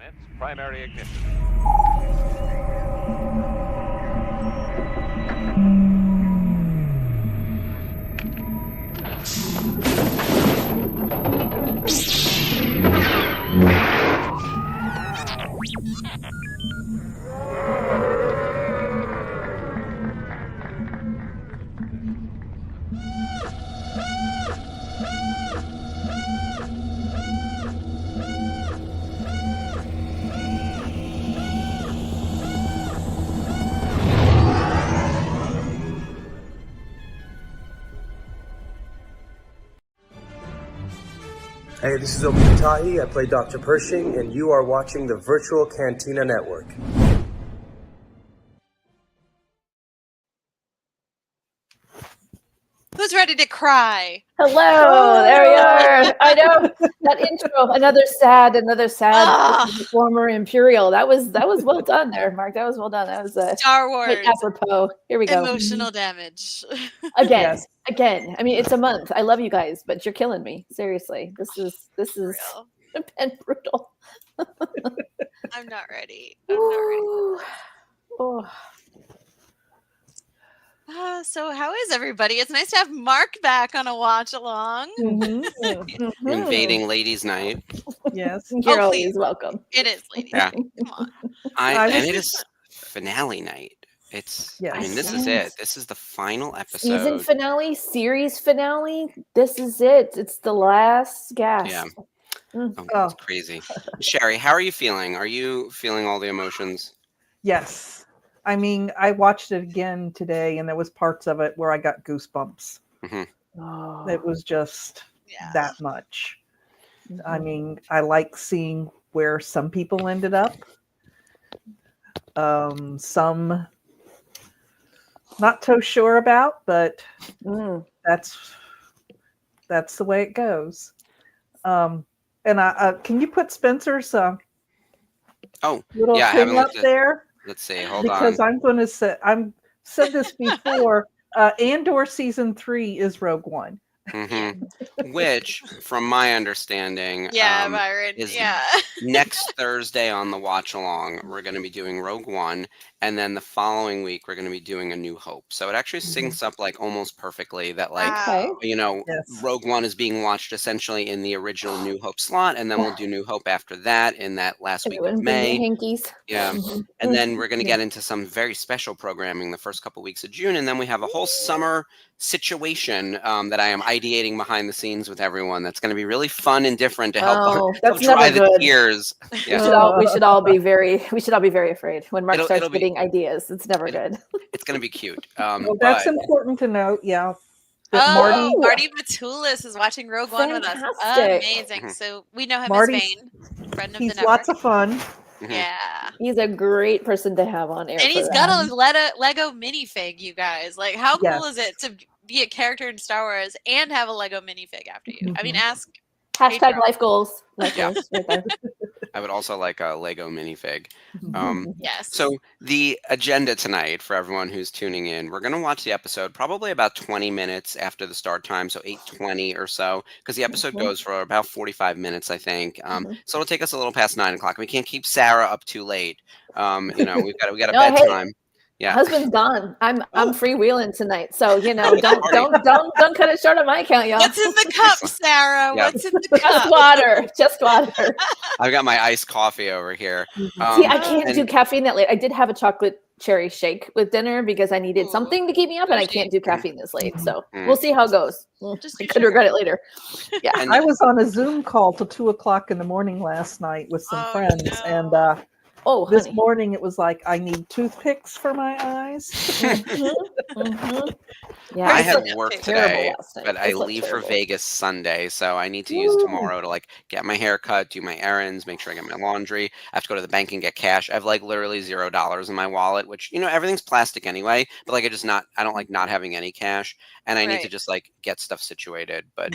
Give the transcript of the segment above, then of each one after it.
Commence primary ignition. Hey, this is Obi Tahi. I play Dr. Pershing, and you are watching the Virtual Cantina Network. Who's ready to cry? Hello, there we are. I know that intro. Another sad former Imperial. That was well done there, Mark. That was well done. That was Star Wars. quite apropos. Here we go. Emotional damage. Again. I mean, it's a month. I love you guys, but you're killing me. Seriously, this is Real. been brutal. I'm not ready. Oh. So how is everybody? It's nice to have Mark back on a watch along. Invading ladies' night. Yes, you're always please. welcome. It is, ladies. Yeah. Come on. And it is finale night. It's. Yes. I mean, this is it. This is the final episode. Season finale, series finale. This is it. It's the last gasp. Yeah. It's crazy. Sherry, how are you feeling? Are you feeling all the emotions? Yes. I mean, I watched it again today, and there was parts of it where I got goosebumps. Oh. It was just that much. I mean, I like seeing where some people ended up. Some not so sure about, but that's the way it goes. And can you put Spencer's little thing up there? Let's see. Hold on. Because I'm going to say, I've said this before. Andor season 3 is Rogue One. Which, from my understanding, Byron. is next Thursday on the watch along. We're going to be doing Rogue One, and then the following week we're going to be doing A New Hope. So it actually syncs up like almost perfectly. That Rogue One is being watched essentially in the original New Hope slot, and then we'll do New Hope after that in that last week of May. Yeah, and then we're going to get into some very special programming the first couple weeks of June, and then we have a whole summer situation that I am ideating behind the scenes with everyone. That's going to be really fun and different to help dry the tears. Yeah. We should all be very afraid when Mark starts getting ideas. It's never good. It's going to be cute. That's important to note. Yeah. Marty Matulis is watching Rogue One with us. Amazing. So we know him as Vane, friend of the network. He's lots of fun. Yeah. He's a great person to have on air. And he's got a Lego minifig, you guys. Like, how cool is it to be a character in Star Wars and have a Lego minifig after you? I mean, ask # life goals. Life goals right there. I would also like a Lego minifig. Yes. So the agenda tonight for everyone who's tuning in, we're going to watch the episode probably about 20 minutes after the start time, so 8:20 or so, because the episode goes for about 45 minutes, I think. So it'll take us a little past 9 o'clock. We can't keep Sarah up too late. We got a bedtime. Yeah. Husband's gone. I'm freewheeling tonight, so don't cut it short on my account, y'all. What's in the cup, Sarah? Yeah. What's in the cup? Just water. I've got my iced coffee over here. See, I can't do caffeine that late. I did have a chocolate cherry shake with dinner because I needed something to keep me up, and I can't do caffeine this late. So we'll see how it goes. I could regret it later. Yeah. I was on a Zoom call till 2:00 in the morning last night with some friends, and this morning it was like, I need toothpicks for my eyes. Yeah, I have work today, but I leave for Vegas Sunday, so I need to use tomorrow to get my hair cut, do my errands, make sure I get my laundry. I have to go to the bank and get cash. I have literally $0 in my wallet, which everything's plastic anyway. But I don't like not having any cash, and I need to just get stuff situated. But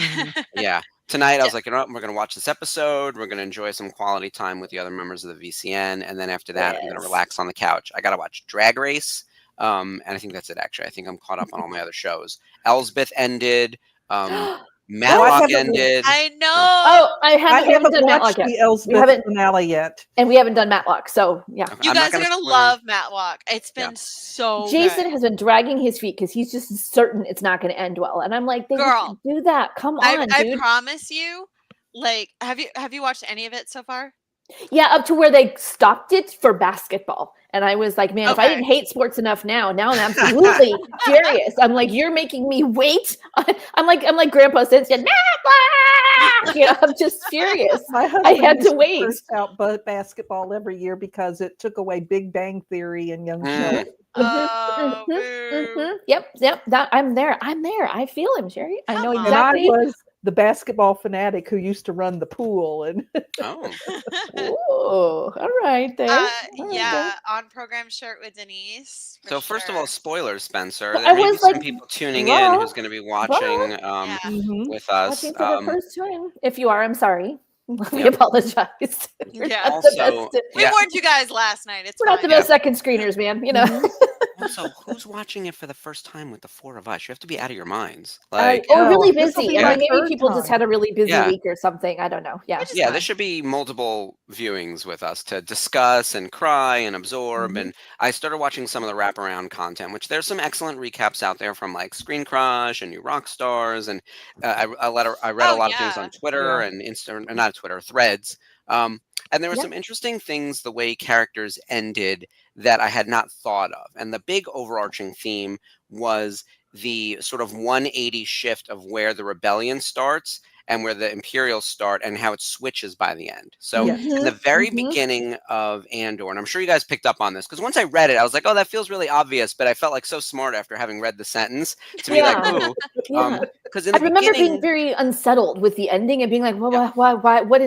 yeah. Tonight, I was like, we're going to watch this episode. We're going to enjoy some quality time with the other members of the VCN. And then after that, I'm going to relax on the couch. I got to watch Drag Race. And I think that's it, actually. I think I'm caught up on all my other shows. Elsbeth ended. Matlock ended. I know. Oh, I haven't done watched Matlock yet. the Elsbeth finale yet, and we haven't done Matlock. So yeah, you guys are gonna love Matlock. It's been so. Jason good. has been dragging his feet because he's just certain it's not going to end well, and I'm like, they Girl, do that. Come on, I dude. promise you. Like, have you watched any of it so far? Yeah, up to where they stopped it for basketball. And I was like, man, if I didn't hate sports enough now I'm absolutely furious. I'm like, you're making me wait. I'm like Grandpa since I'm just furious. I had to wait. First out basketball every year because it took away Big Bang Theory and Young Sheldon. Yep. That I'm there. I feel him, Sherry. I know exactly. And I was the basketball fanatic who used to run the pool and all right there. On program shirt with Denise. So first of all, spoilers, Spencer. There may be some people tuning in who's going to be watching with us. Watching for the first time. If you are, I'm sorry. We apologize. Also, we warned you guys last night. We're not the best second screeners, man. You know. Also, who's watching it for the first time with the four of us? You have to be out of your minds. Really busy. I mean, maybe people just had a really busy week or something. I don't know. Yeah. There should be multiple viewings with us to discuss and cry and absorb. And I started watching some of the wraparound content, which there's some excellent recaps out there from like Screen Crush and New Rock Stars. And I read a lot of things on Twitter and Instagram, not Twitter, Threads. And there were some interesting things the way characters ended that I had not thought of. And the big overarching theme was the sort of 180 shift of where the rebellion starts and where the Imperials start and how it switches by the end. So in the very beginning of Andor, and I'm sure you guys picked up on this, because once I read it, I was like, oh, that feels really obvious. But I felt like so smart after having read the sentence to be like, ooh. Because I remember being very unsettled with the ending and being like, well, why, what?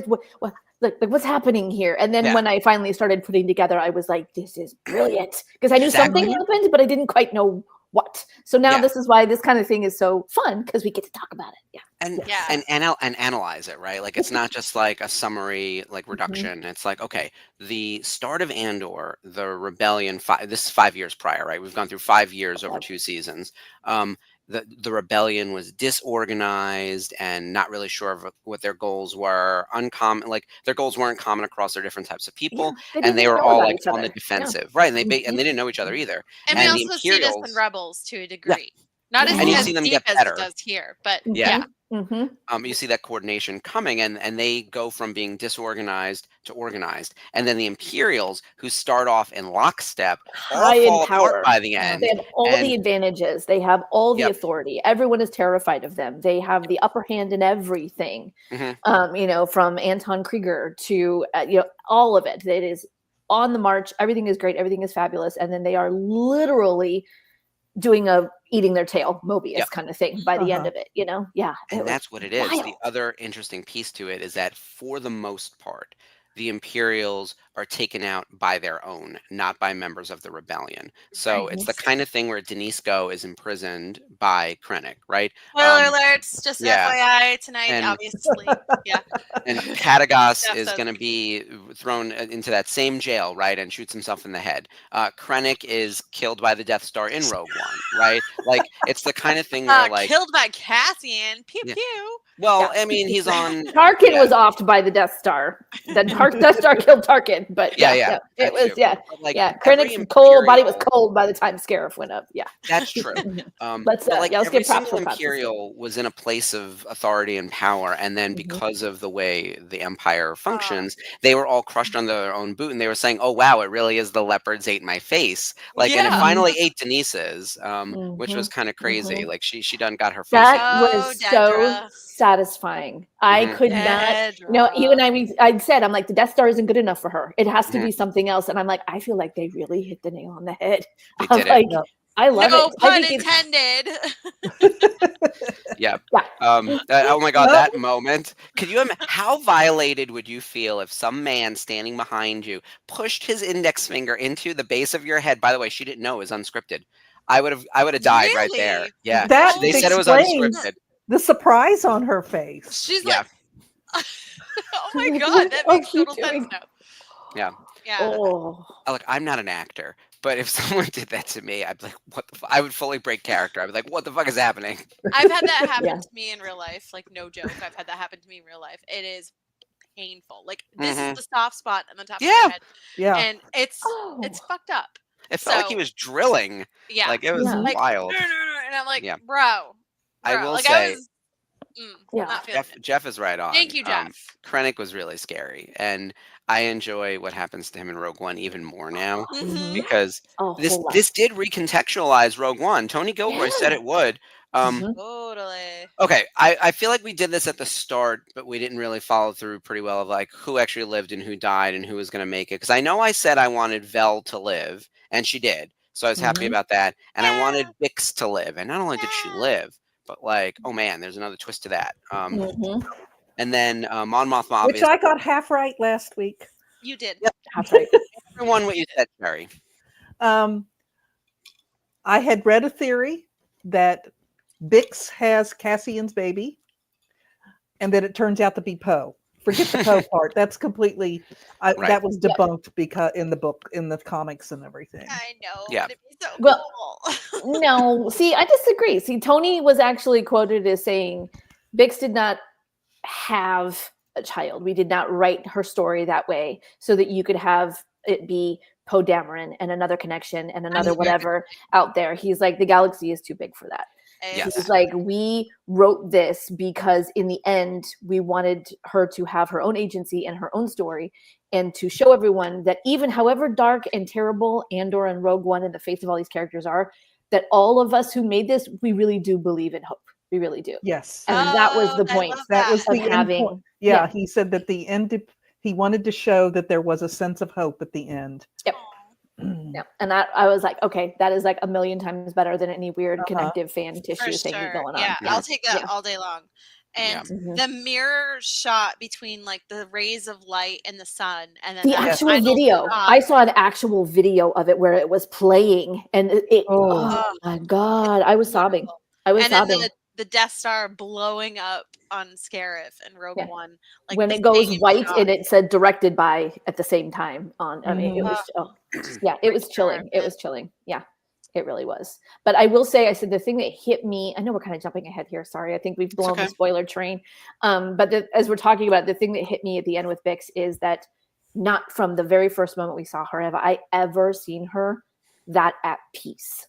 Like what's happening here? And then when I finally started putting together, I was like, this is brilliant. Because I knew something happened, but I didn't quite know what. So now this is why this kind of thing is so fun, because we get to talk about it. And analyze it, right? Like it's not just like a summary, like reduction. It's like, okay, the start of Andor, the rebellion, this is 5 years prior, right? We've gone through 5 years over 2 seasons. The rebellion was disorganized and not really sure of what their goals were. Uncommon, like their goals weren't common across their different types of people, and they were all like on the defensive, right? And they didn't know each other either. And we also see this in Rebels to a degree, not as deep as it does here, but you see that coordination coming, and they go from being disorganized to organized, and then the Imperials, who start off in lockstep, all fall apart by the end. They have all the advantages. They have all the authority. Everyone is terrified of them. They have the upper hand in everything. From Anton Krieger to all of it. It is on the march. Everything is great. Everything is fabulous, and then they are literally doing eating their tail Mobius kind of thing by the end of it, And that's what it is. The other interesting piece to it is that for the most part, the Imperials are taken out by their own, not by members of the rebellion. So it's the kind of thing where Denise Go is imprisoned by Krennic, right? Spoiler alerts, just FYI tonight, obviously. And Katagas is going to be thrown into that same jail, right, and shoots himself in the head. Krennic is killed by the Death Star in Rogue One, right? Like, it's the kind of thing where, like... Killed by Cassian, pew pew. Well, I mean, he's on... Tarkin was offed by the Death Star. The Death Star killed Tarkin, but it was, Krennic's cold, body was cold by the time Scarif went up, That's true. Let's every single Imperial was in a place of authority and power, and then because of the way the Empire functions, they were all crushed under their own boot, and they were saying, oh, wow, it really is the leopards ate my face. And it finally ate Denise's, which was kind of crazy. Like, she done got her face. That was so satisfying. I could not, you and I said, I'm like, the Death Star isn't good enough for her. It has to be something else. And I'm like, I feel like they really hit the nail on the head. They did it. I love no it. pun intended. Oh my God, that moment. Could you imagine how violated would you feel if some man standing behind you pushed his index finger into the base of your head? By the way, she didn't know it was unscripted. I would have died right there. Yeah. They said it was unscripted. The surprise on her face. She's like, oh my God, that makes total sense now. Yeah. Look, I'm not an actor, But if someone did that to me, I'd be like, what the fuck? I would fully break character. I'd be like, what the fuck is happening? I've had that happen to me in real life. Like, no joke. I've had that happen to me in real life. It is painful. Like, this is the soft spot on the top of your head. Yeah. And it's fucked up. It felt like he was drilling. Yeah. Like, it was wild. And I'm like, bro. I will like, say, not feeling Jeff is right on. Thank you, Jeff. Krennic was really scary. And I enjoy what happens to him in Rogue One even more now because this did recontextualize Rogue One. Tony Gilroy said it would. Totally. Okay, I feel like we did this at the start, but we didn't really follow through pretty well of like who actually lived and who died and who was going to make it. Because I know I said I wanted Vel to live, and she did. So I was happy about that. And I wanted Bix to live. And not only did she live, but like, oh man, there's another twist to that. And then Mon Mothma, which I got half right last week. You did. Yep. Half right. Everyone, what you said, Sherry. I had read a theory that Bix has Cassian's baby, and then it turns out to be Poe. Forget the Poe part. That's completely that was debunked because in the book, in the comics, and everything. I know. Yeah. It'd be so cool. No, see, I disagree. See, Tony was actually quoted as saying, "Bix did not have a child. We did not write her story that way so that you could have it be Poe Dameron and another connection and another whatever out there." He's like, the galaxy is too big for that. Yes. He's like, we wrote this because in the end, we wanted her to have her own agency and her own story and to show everyone that even however dark and terrible Andor and Rogue One and the fates of all these characters are, that all of us who made this, we really do believe in hope. We really do. Yes. And that was the point. That was the having. Point. Yeah, he said that the end, he wanted to show that there was a sense of hope at the end. Yep. Yeah. And that I was like, okay, that is like a million times better than any weird connective fan tissue thing going on. Yeah, I'll take that all day long. And the mirror shot between like the rays of light and the sun, and then the actual video. I saw an actual video of it where it was playing, and it. Oh my god, I was sobbing. I was sobbing. Then the Death Star blowing up on Scarif and Rogue One. Like when it goes white and it said directed by at the same time on. I mean, it was. It was chilling. It was chilling. Yeah. It really was. But I will say, I said the thing that hit me, I know we're kind of jumping ahead here. Sorry. I think we've blown the spoiler train. But as we're talking about, the thing that hit me at the end with Bix is that not from the very first moment we saw her have I ever seen her that at peace.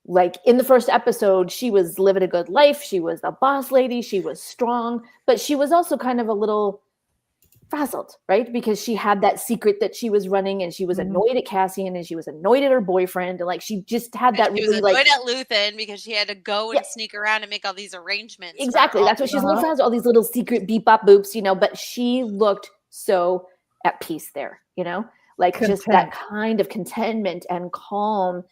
Like in the first episode, she was living a good life. She was a boss lady. She was strong, but she was also kind of a little frazzled, right? Because she had that secret that she was running, and she was annoyed at Cassian, and she was annoyed at her boyfriend, and like she just had that. She really was annoyed at Luthen because she had to go and sneak around and make all these arrangements. Exactly, that's what she's a little frazzled. All these little secret beep bop boops, But she looked so at peace there, like just that kind of contentment and calm.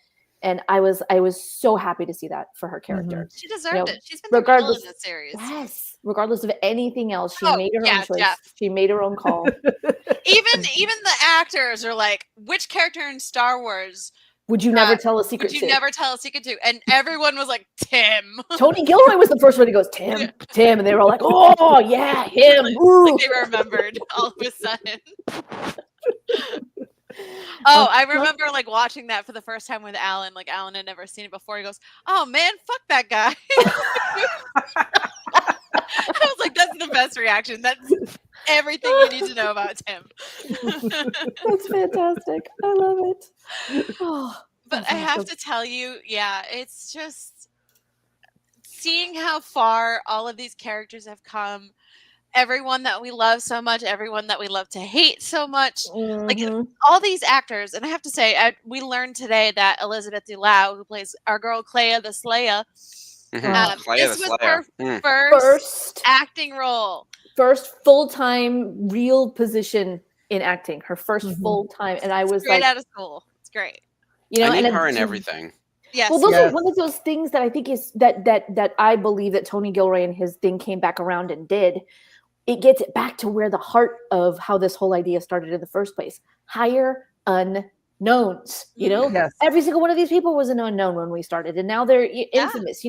And I was so happy to see that for her character. She deserved it. She's been regardless in the series. Yes, regardless of anything else, she made her own choice. Yeah. She made her own call. Even the actors are like, which character in Star Wars would you never tell a secret to? Would you never tell a secret to? And everyone was like, Tim. Tony Gilroy was the first one who goes, Tim, Tim, and they were all like, oh yeah, him. Like they remembered all of a sudden. Oh, I remember like watching that for the first time with Alan. Like Alan had never seen it before. He goes, "Oh man, fuck that guy." I was like, "That's the best reaction. That's everything you need to know about Tim." That's fantastic. I love it. Oh, but I have to tell you, it's just seeing how far all of these characters have come. Everyone that we love so much, everyone that we love to hate so much, like all these actors. And I have to say, we learned today that Elizabeth Dulau, who plays our girl Clea the Slayer, this was her first acting role, first full-time real position in acting, her first full-time. And I was straight out of school. It's great. I need her in everything. Yes. Well, those are one of those things that I think is that I believe that Tony Gilroy and his thing came back around and did. It gets it back to where the heart of how this whole idea started in the first place. Hire unknowns, Yes. Every single one of these people was an unknown when we started, and now they're infamous,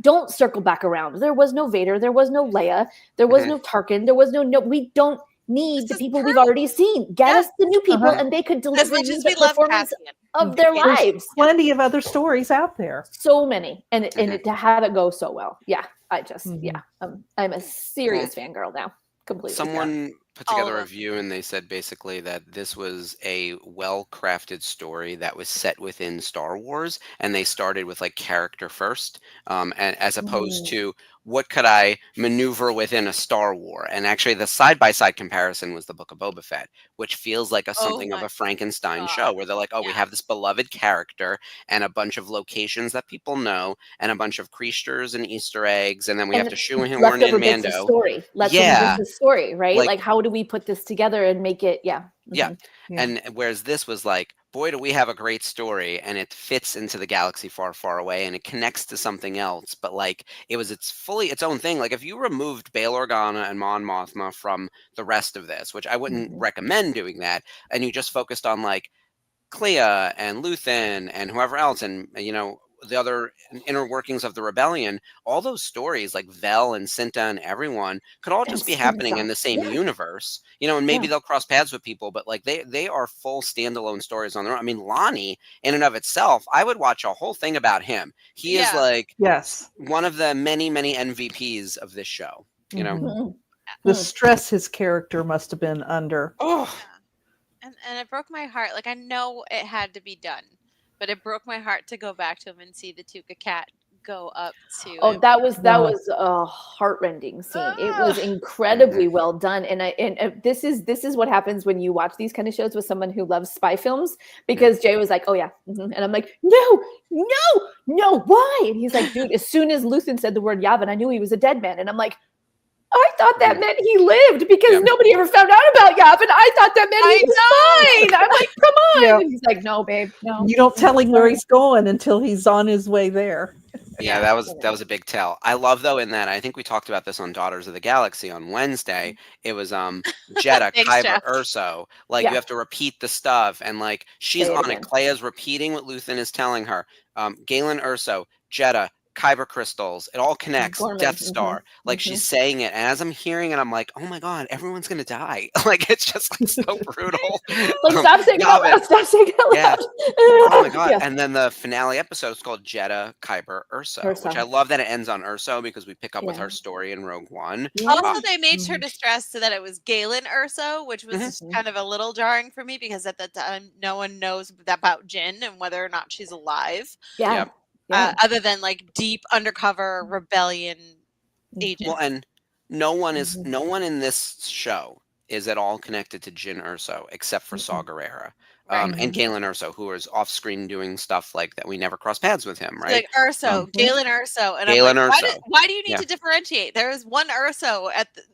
Don't circle back around. There was no Vader. There was no Leia. There was no Tarkin. There was no, we don't need the people we've already seen. Get us the new people, and they could deliver as much you as the we love performance. Cassian. of their lives. Plenty of other stories out there. So many. And to have it go so well. Yeah. I'm a serious fangirl now. Completely. Someone put together a review and they said basically that this was a well-crafted story that was set within Star Wars, and they started with like character first, and as opposed to what could I maneuver within a Star Wars. And actually the side-by-side comparison was the Book of Boba Fett, which feels like something of a Frankenstein show, where they're like, we have this beloved character and a bunch of locations that people know and a bunch of creatures and Easter eggs, and then we have to shoehorn in Mando. Story. The story, right? Like how do we put this together and make it And whereas this was like, boy, do we have a great story, and it fits into the galaxy far, far away, and it connects to something else. But like, it's fully its own thing. Like if you removed Bail Organa and Mon Mothma from the rest of this, which I wouldn't recommend doing that, and you just focused on like Clea and Luthen and whoever else, and the other inner workings of the rebellion, all those stories like Vel and Cinta and everyone could all just be happening in the same universe, and maybe they'll cross paths with people, but like they are full standalone stories on their own. I mean, Lonnie in and of itself, I would watch a whole thing about him. He is like one of the many, many MVPs of this show, The stress his character must have been under. And it broke my heart. Like I know it had to be done, but it broke my heart to go back to him and see the Tuca cat go up to. Oh, that was a heartrending scene. It was incredibly well done, and this is what happens when you watch these kind of shows with someone who loves spy films. Because Jay was like, "Oh yeah," and I'm like, "No, why?" And he's like, "Dude, as soon as Luthen said the word Yavin, I knew he was a dead man." And I'm like, I thought that meant he lived because nobody ever found out about Yavin. I thought that meant he was fine. I'm like, come on. And he's like, no, babe, no. You don't tell him where he's going until he's on his way there. Yeah, that was a big tell. I love though in that, I think we talked about this on Daughters of the Galaxy on Wednesday. It was Jedha, Kyber, Urso. Like you have to repeat the stuff, and like she's on it. Clea's repeating what Luthen is telling her. Galen Urso, Jedha, Kyber crystals, it all connects. Death Star, like she's saying it, and as I'm hearing it, I'm like, oh my god, everyone's gonna die. Like it's just like so brutal. Like stop saying it out loud. Stop saying it out loud. Oh my god. And then the finale episode is called Jedha, Kyber, Urso, which I love that it ends on Urso because we pick up with her story in Rogue One. Also, they made sure to stress so that it was Galen Urso, which was kind of a little jarring for me because at the time no one knows about Jyn and whether or not she's alive. Other than like deep undercover rebellion agent. Well, and no one in this show is at all connected to Jyn Urso except for Saw Gerrera. And Galen Urso, who is off screen doing stuff like that. We never cross paths with him, right? Like Urso, Galen Urso, and Galen I'm like, Urso. Why do you need to differentiate? There is one Urso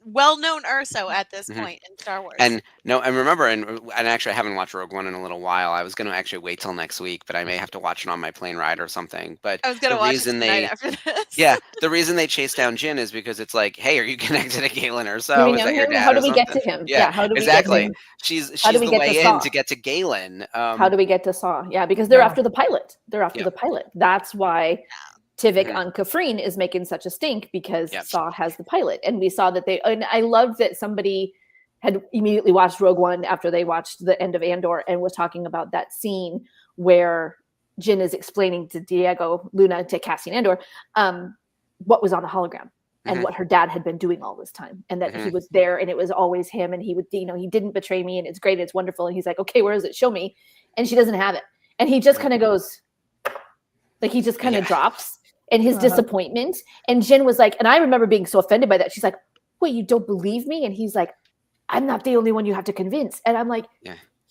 well-known Urso at this point in Star Wars. And remember, and actually, I haven't watched Rogue One in a little while. I was going to actually wait till next week, but I may have to watch it on my plane ride or something. But I was going to watch it tonight after this. Yeah, the reason they chase down Jyn is because it's like, hey, are you connected to Galen Urso? Is that your dad? How do we get to him? Yeah, how do we get to him? She's the way in to get to Galen. How do we get to Saw? Yeah, because they're after the pilot. They're after the pilot. That's why Tivik on Kafrene is making such a stink, because Saw has the pilot. And we saw that and I loved that somebody had immediately watched Rogue One after they watched the end of Andor and was talking about that scene where Jyn is explaining to Diego Luna, to Cassian Andor, what was on the hologram and what her dad had been doing all this time, and that he was there and it was always him, and he would, he didn't betray me, and it's great, it's wonderful. And he's like, okay, where is it? Show me. And she doesn't have it. And he just kind of goes, like, he just kind of drops in his disappointment. And Jyn was like, and I remember being so offended by that. She's like, wait, you don't believe me? And he's like, I'm not the only one you have to convince. And I'm like,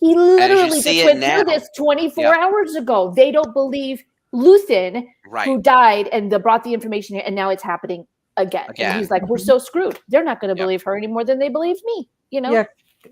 he literally just went through this 24 hours ago. They don't believe Luthen, who died and brought the information here, and now it's happening again. And he's like, we're so screwed. They're not going to believe her any more than they believe me, Yeah,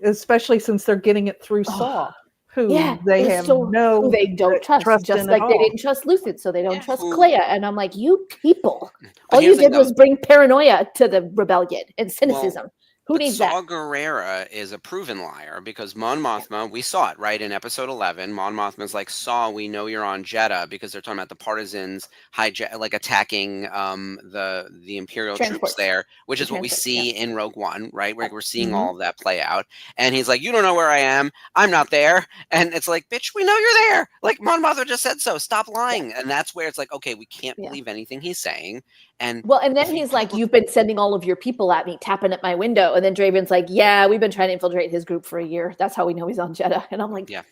especially since they're getting it through Saw. Who they have who they don't trust just like they didn't trust Luthen, so they don't trust Clea. And I'm like, you people, all you did was bring paranoia to the rebellion and cynicism. Who needs Saw that? Gerrera is a proven liar because Mon Mothma, we saw it, right, in episode 11. Mon Mothma's like, Saw, we know you're on Jeddah, because they're talking about the partisans like attacking the Imperial troops Transports. there, which is what we transports, see in Rogue One, right? We're seeing Mhm. all of that play out. And he's like, you don't know where I am. I'm not there. And it's like, bitch, we know you're there. Like, Mon Mothma just said so. Stop lying. And that's where it's like, okay, we can't believe anything he's saying. And Well, and then he's like, you've been sending all of your people at me, tapping at my window. And then Draven's like, yeah, we've been trying to infiltrate his group for a year. That's how we know he's on Jeddah. And I'm like, Yeah.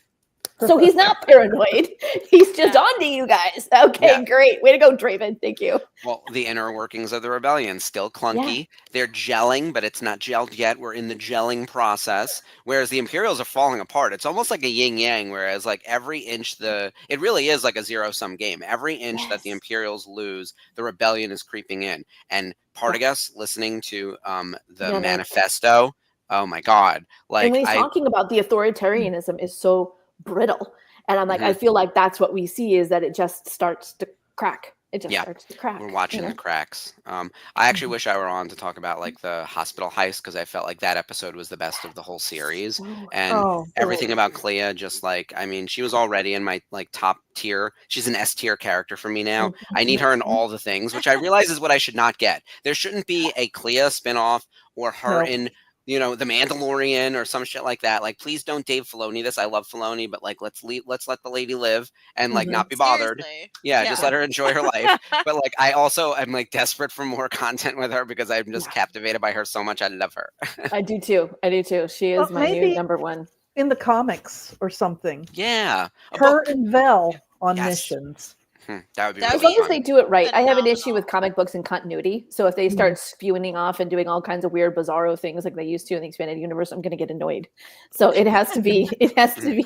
So he's not paranoid. He's just on to you guys. Okay, great. Way to go, Draven. Thank you. Well, the inner workings of the rebellion, still clunky. Yeah. They're gelling, but it's not gelled yet. We're in the gelling process. Whereas the Imperials are falling apart. It's almost like a yin-yang, whereas like every inch it really is like a zero-sum game. Every inch that the Imperials lose, the rebellion is creeping in. And Partagas, listening to the manifesto, oh my God. Like, and when he's talking about the authoritarianism is so brittle. And I'm like, I feel like that's what we see, is that it just starts to crack. It just starts to crack. We're watching the cracks. I actually wish I were on to talk about like the hospital heist, because I felt like that episode was the best of the whole series. And everything about Clea, just like, I mean, she was already in my like top tier. She's an S tier character for me now. I need her in all the things, which I realize is what I should not get. There shouldn't be a Clea spinoff or her in, you know, The Mandalorian or some shit like that. Like, please don't Dave Filoni this. I love Filoni, but like, let's let the lady live and like not be bothered. Yeah, just let her enjoy her life. But like, I'm like desperate for more content with her, because I'm just captivated by her so much. I love her. I do too. She is my new number one. In the comics or something. Yeah. Her and Vel on missions. That would be as long as they do it right. I have an issue with comic books and continuity. So if they start spewing off and doing all kinds of weird, bizarro things like they used to in the expanded universe, I'm going to get annoyed. So it has to be,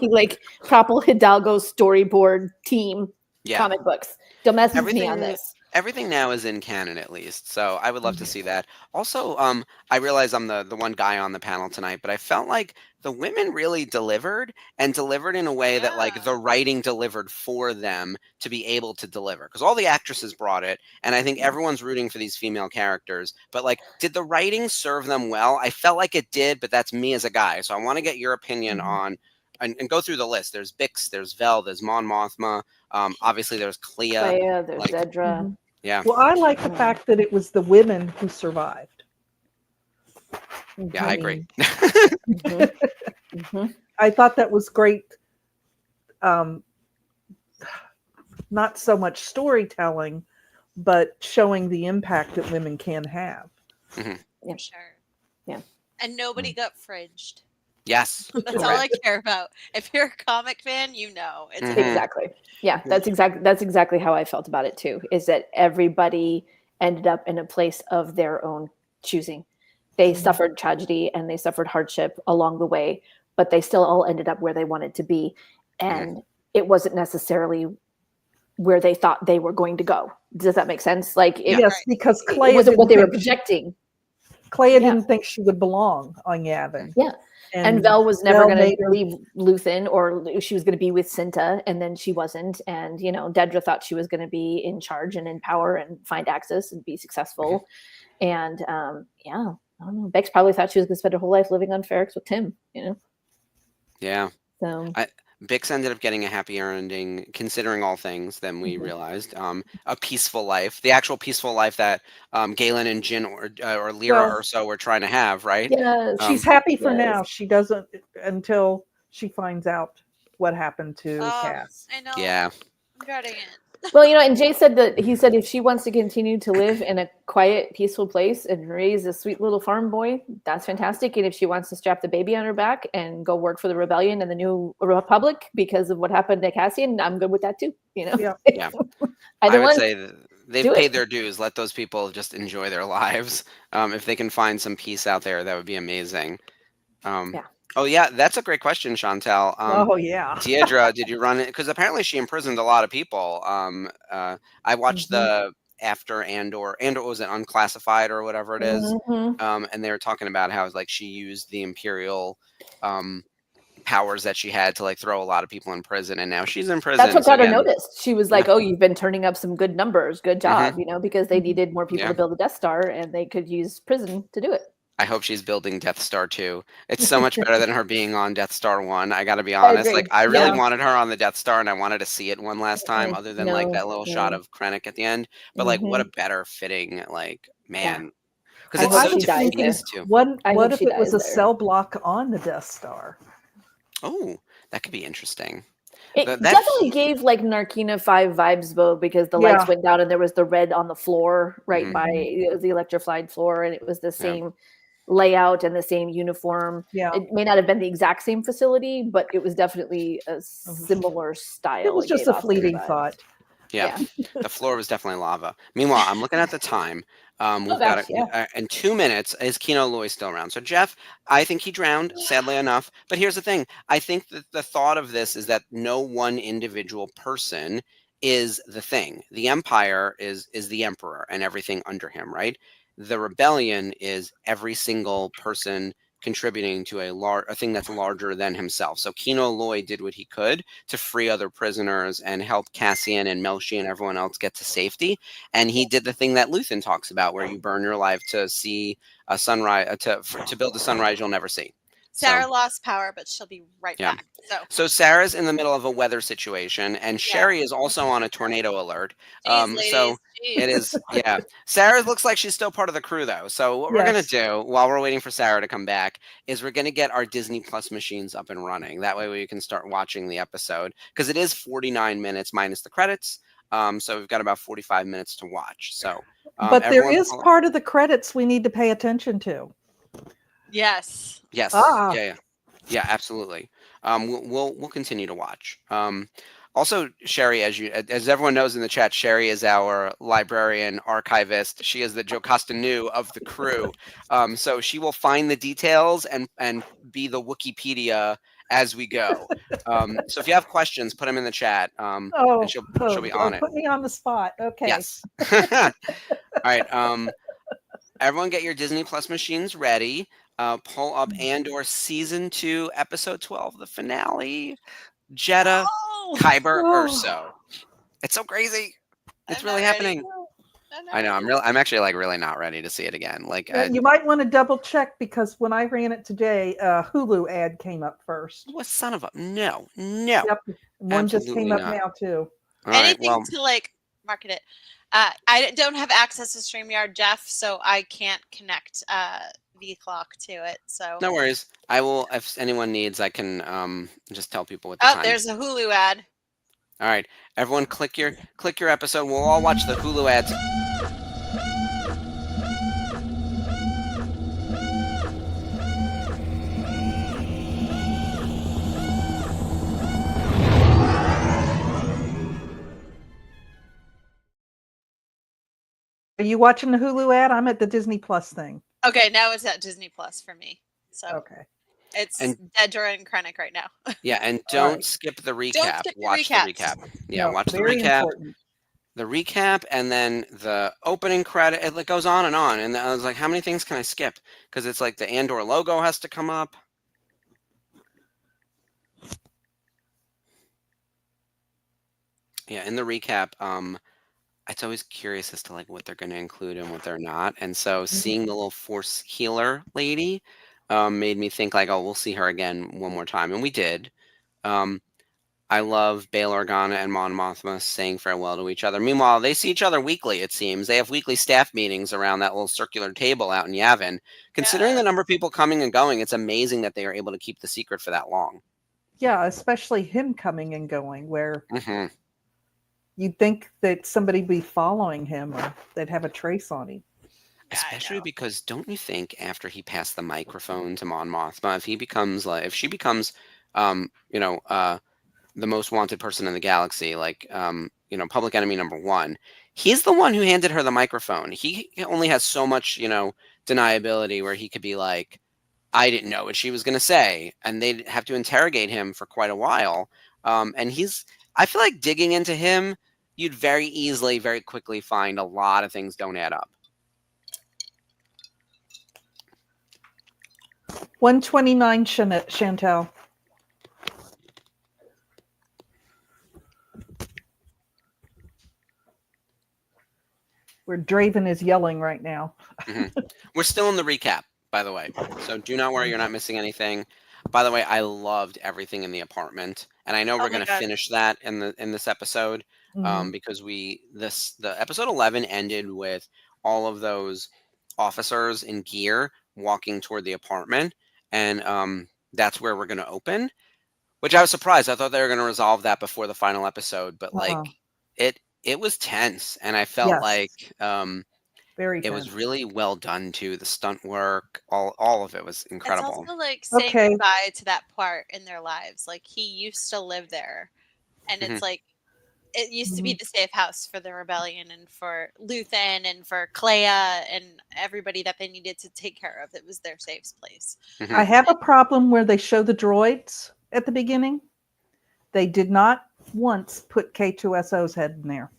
like proper Hidalgo storyboard team comic books. Don't mess with me on this. Everything now is in canon, at least. So I would love to see that. Also, I realize I'm the one guy on the panel tonight, but I felt like the women really delivered in a way that like the writing delivered for them to be able to deliver. Because all the actresses brought it, and I think everyone's rooting for these female characters. But like, did the writing serve them well? I felt like it did, but that's me as a guy. So I want to get your opinion on, and go through the list. There's Bix, there's Vel, there's Mon Mothma. Obviously, there's Clea. There's Dedra. Yeah. Well, I like the fact that it was the women who survived. Yeah, I agree. I thought that was great. Not so much storytelling, but showing the impact that women can have. Yeah, sure. Yeah. And nobody got fridged. Yes. That's all I care about. If you're a comic fan, you know. It's exactly. Yeah, that's exactly how I felt about it too, is that everybody ended up in a place of their own choosing. They suffered tragedy and they suffered hardship along the way, but they still all ended up where they wanted to be. And it wasn't necessarily where they thought they were going to go. Does that make sense? Like, yes, because Clea wasn't what they were projecting. Clea didn't think she would belong on Yavin. Yeah. And Vel was never going to leave Luthen, or she was going to be with Cinta, and then she wasn't. And, you know, Dedra thought she was going to be in charge and in power and find access and be successful. And, I don't know. Bex probably thought she was going to spend her whole life living on Ferrix with Tim, you know? Yeah. So Bix ended up getting a happier ending, considering all things, than we realized. A peaceful life, the actual peaceful life that Galen and Jin or Lyra or so were trying to have, right? Yeah, she's happy for now. She doesn't until she finds out what happened to Cass. I know. Yeah. I'm dreading it. Well, you know, and Jay said that he said if she wants to continue to live in a quiet, peaceful place and raise a sweet little farm boy, that's fantastic. And if she wants to strap the baby on her back and go work for the rebellion and the New Republic because of what happened to Cassian, I'm good with that too. You know, yeah. I would say that they've paid their dues. Let those people just enjoy their lives. If they can find some peace out there, that would be amazing. Oh, yeah, that's a great question, Chantel. Deidre, did you run it? Because apparently she imprisoned a lot of people. I watched the after Andor was it Unclassified or whatever it is, and they were talking about how like she used the Imperial powers that she had to like throw a lot of people in prison, and now she's in prison. That's what got her noticed. She was like, "Oh, you've been turning up some good numbers. Good job," you know, because they needed more people to build the Death Star, and they could use prison to do it. I hope she's building Death Star 2. It's so much better than her being on Death Star 1. I got to be honest. Like, I really wanted her on the Death Star, and I wanted to see it one last time, other than like that little shot of Krennic at the end. But like, what a better fitting, like, man. Because it's so defeating too. What if it was a cell block on the Death Star? Oh, that could be interesting. It definitely gave like Narkina 5 vibes, though, because the lights went down and there was the red on the floor right by the electrified floor, and it was the same layout and the same uniform. Yeah, it may not have been the exact same facility, but it was definitely a similar style. It was just a fleeting thought. Yeah. The floor was definitely lava. Meanwhile, I'm looking at the time. We've got in 2 minutes. Is Kino Loy still around? So Jeff, I think he drowned, sadly enough. But here's the thing: I think that the thought of this is that no one individual person is the thing. The Empire is the Emperor and everything under him, right? The rebellion is every single person contributing to a thing that's larger than himself. So Kino Loy did what he could to free other prisoners and help Cassian and Melshi and everyone else get to safety. And he did the thing that Luthen talks about, where you burn your life to see a sunrise, to build a sunrise you'll never see. Sarah lost power, but she'll be right back. So Sarah's in the middle of a weather situation, and Sherry is also on a tornado alert. So it is, Sarah looks like she's still part of the crew, though. So what we're going to do while we're waiting for Sarah to come back is we're going to get our Disney Plus machines up and running. That way we can start watching the episode, because it is 49 minutes minus the credits. So we've got about 45 minutes to watch. So, but there is part of the credits we need to pay attention to. Yes. Yes. Yeah, absolutely. We'll continue to watch. Also, Sherry, as everyone knows in the chat, Sherry is our librarian archivist. She is the Jocasta Nu of the crew. So she will find the details and be the Wikipedia as we go. So if you have questions, put them in the chat. And she'll be on it. Put me on the spot. Okay. Yes. All right. Everyone, get your Disney Plus machines ready. Pull up Andor Season 2, Episode 12, the finale. Jeddah, Kyber, Urso. It's so crazy. It's really happening. I know. I'm actually like really not ready to see it again. Like, you might want to double check, because when I ran it today, Hulu ad came up first. What son of a no. Yep. One just came up now too. Anything to like market it. I don't have access to StreamYard, Jeff, so I can't connect VClock to it. So no worries. I will, if anyone needs, I can just tell people what the time. There's a Hulu ad. All right, everyone, click your episode. We'll all watch the Hulu ads. Are you watching the Hulu ad? I'm at the Disney Plus thing. Okay, now it's at Disney Plus for me. So okay. It's Dedra and Krennic right now. Yeah, and don't skip the recap. Watch the recap. Yeah, watch the recap. Important. The recap, and then the opening credit. It goes on. And I was like, how many things can I skip? Because it's like the Andor logo has to come up. Yeah, in the recap, it's always curious as to like what they're going to include and what they're not. And so seeing the little Force healer lady made me think like, oh, we'll see her again one more time. And we did. I love Bail Organa and Mon Mothma saying farewell to each other. Meanwhile, they see each other weekly, it seems. They have weekly staff meetings around that little circular table out in Yavin. Considering the number of people coming and going, it's amazing that they are able to keep the secret for that long. Yeah, especially him coming and going, where you'd think that somebody would be following him, or they'd have a trace on him. Especially because don't you think after he passed the microphone to Mon Mothma, if she becomes the most wanted person in the galaxy, like public enemy number 1, he's the one who handed her the microphone. He only has so much deniability where he could be like, I didn't know what she was going to say, and they'd have to interrogate him for quite a while. And I feel like digging into him, you'd very easily, very quickly find a lot of things don't add up. 129, Chantel. Where Draven is yelling right now. We're still in the recap, by the way. So do not worry, you're not missing anything. By the way, I loved everything in the apartment, and I know we're going to finish that in this episode, because the episode 11 ended with all of those officers in gear walking toward the apartment, and that's where we're going to open. Which I was surprised. I thought they were going to resolve that before the final episode, but like it was tense, and I felt like very it tense. was really well done too. The stunt work, all of it was incredible. It's also like saying goodbye to that part in their lives. Like he used to live there, and it's like it used to be the safe house for the rebellion and for Luthen and for Clea and everybody that they needed to take care of. It was their safe place. I have a problem where they show the droids at the beginning. They did not once put K2SO's head in there.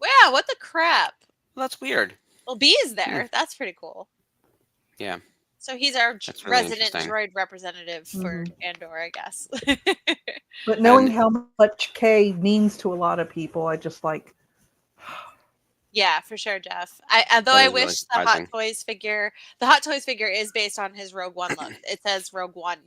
Wow, what the crap? Well, that's weird. Well, B is there. That's pretty cool. Yeah. So he's our Really resident droid representative for Andor, I guess. But knowing how much K means to a lot of people, I just like. Yeah, for sure, Jeff. I wish really the Hot Toys figure. The Hot Toys figure is based on his Rogue One look. It says Rogue One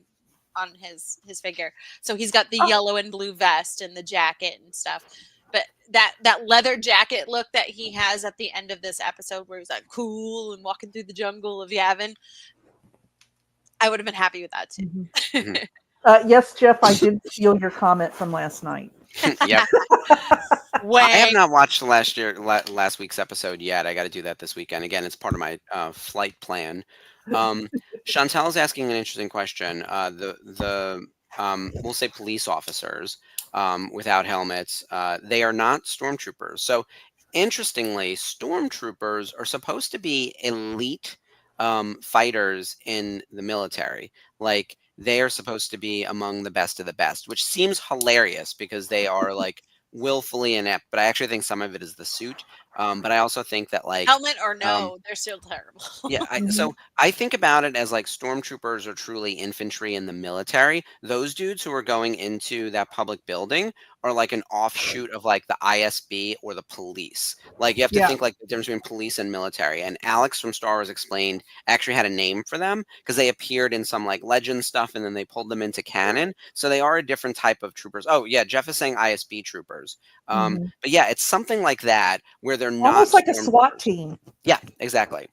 on his figure, so he's got the yellow and blue vest and the jacket and stuff. But that leather jacket look that he has at the end of this episode, where he's like cool and walking through the jungle of Yavin, I would have been happy with that too. Yes, Jeff, I did steal your comment from last night. Yep. I have not watched last week's episode yet. I got to do that this weekend. Again, it's part of my flight plan. Chantel is asking an interesting question. We'll say police officers without helmets, they are not stormtroopers. So interestingly, stormtroopers are supposed to be elite fighters in the military. Like they are supposed to be among the best of the best, which seems hilarious because they are like willfully inept. But I actually think some of it is the suit. But I also think that like helmet or no, they're still terrible. Yeah, so I think about it as like stormtroopers are truly infantry in the military. Those dudes who are going into that public building are like an offshoot of like the ISB or the police. Like you have to think like the difference between police and military. And Alex from Star Wars Explained actually had a name for them because they appeared in some like legend stuff and then they pulled them into canon. So they are a different type of troopers. Oh yeah, Jeff is saying ISB troopers. But yeah, it's something like that where they're not almost like a SWAT team. Yeah, exactly.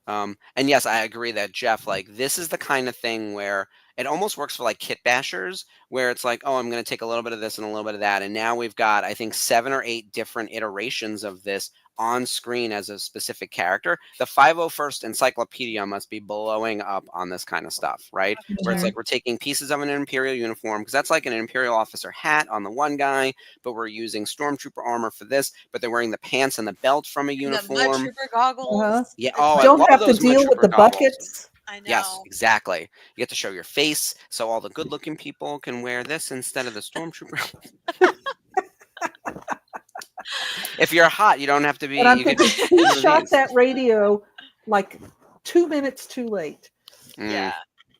And yes, I agree that Jeff, like this is the kind of thing where it almost works for like kit bashers, where it's like, oh, I'm going to take a little bit of this and a little bit of that. And now we've got, I think, 7 or 8 different iterations of this on screen as a specific character. The 501st Encyclopedia must be blowing up on this kind of stuff, right? Where it's like we're taking pieces of an Imperial uniform, because that's like an Imperial officer hat on the one guy, but we're using Stormtrooper armor for this, but they're wearing the pants and the belt from a uniform. The Mudtrooper goggles. Yeah. Oh, don't have to deal with the buckets. I know. Yes, exactly. You get to show your face, so all the good-looking people can wear this instead of the Stormtrooper. If you're hot, you don't have to be. And I'm thinking, he shot that radio like 2 minutes too late. Yeah.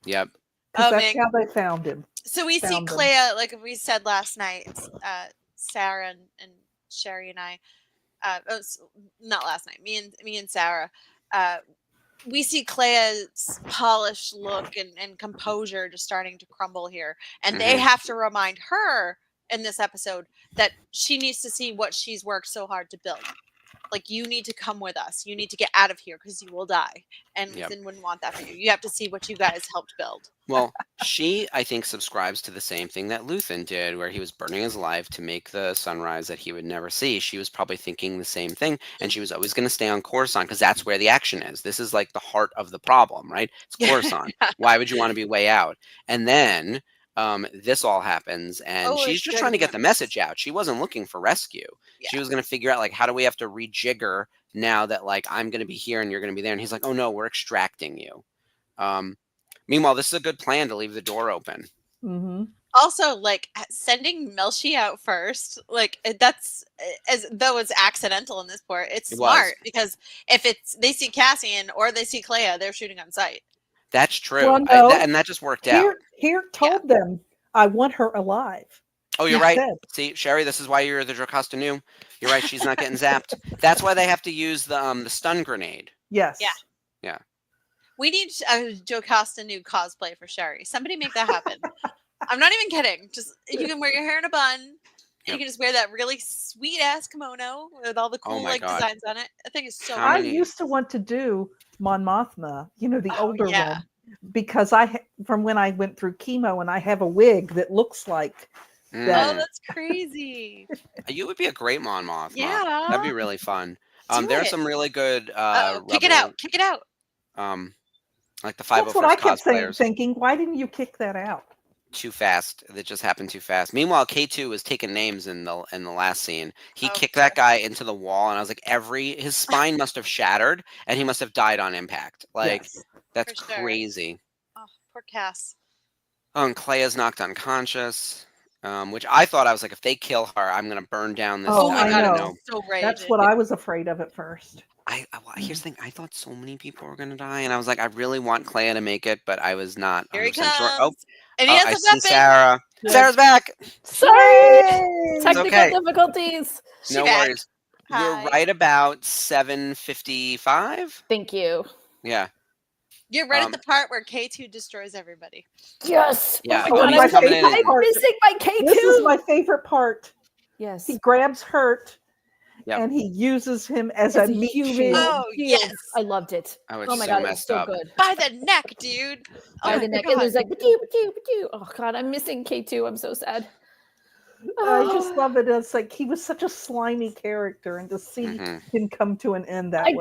Yep. Because that's how they found him. So we see Clea, like we said last night, Sarah and Sherry and I. Not last night. Me and Sarah. We see Clea's polished look and composure just starting to crumble here. And they have to remind her in this episode that she needs to see what she's worked so hard to build. Like, you need to come with us. You need to get out of here because you will die. And Luthen wouldn't want that for you. You have to see what you guys helped build. Well, she, I think, subscribes to the same thing that Luthen did, where he was burning his life to make the sunrise that he would never see. She was probably thinking the same thing, and she was always going to stay on Coruscant because that's where the action is. This is like the heart of the problem, right? It's Coruscant. Why would you want to be way out? And then this all happens, and she's just trying to get the message out. She wasn't looking for rescue. She was going to figure out, like, how do we have to rejigger now that, like, I'm going to be here and you're going to be there? And he's like, oh, no, we're extracting you. Meanwhile, this is a good plan to leave the door open. Also, like, sending Melshi out first, like, that's, as though it's accidental in this part, it's smart because if they see Cassian or they see Clea, they're shooting on sight. That's true. Well, no, and that just worked out. Here told them, I want her alive. Oh, you're right. See, Sherry, this is why you're the Jocasta Nu. You're right. She's not getting zapped. That's why they have to use the stun grenade. Yes. Yeah. We need a Jocasta new cosplay for Sherry. Somebody make that happen. I'm not even kidding. Just you can wear your hair in a bun. And you can just wear that really sweet ass kimono with all the cool designs on it. I think it's so. I used to want to do Mon Mothma, the older one, because from when I went through chemo, and I have a wig that looks like that. Oh, that's crazy. You would be a great Mon Mothma. Yeah, that'd be really fun. There's some really good. Kick it out! Kick it out! Like the 501st That's what I kept cosplayers. thinking. Why didn't you kick that out? Too fast. That just happened too fast. Meanwhile, K2 was taking names in the last scene. He kicked that guy into the wall, and I was like, his spine must have shattered, and he must have died on impact. Like that's crazy. Oh, poor Cass. Oh, and Clea's knocked unconscious. Which I thought, I was like, if they kill her, I'm gonna burn down this. Oh, I know. So raging. That's what I was afraid of at first. Here's the thing. I thought so many people were gonna die, and I was like, I really want Clea to make it, but I was not. Here he comes. Sure. Oh, and he has I a see weapon. Sarah. Yes. Sarah's back. Sorry, technical difficulties. No worries. We're right about 7:55. Thank you. Yeah. You're right at the part where K2 destroys everybody. Yes. Yeah. Oh my God, I'm missing my K2. This is my favorite part. Yes. He grabs Hurt. Yep. And he uses him as a meat shield. Oh, yes. I loved it. Oh, my God, it's so good. By the neck, dude. By the neck. It was like, oh God, I'm missing K2. I'm so sad. I just love it. It's like he was such a slimy character, and to see him come to an end that way.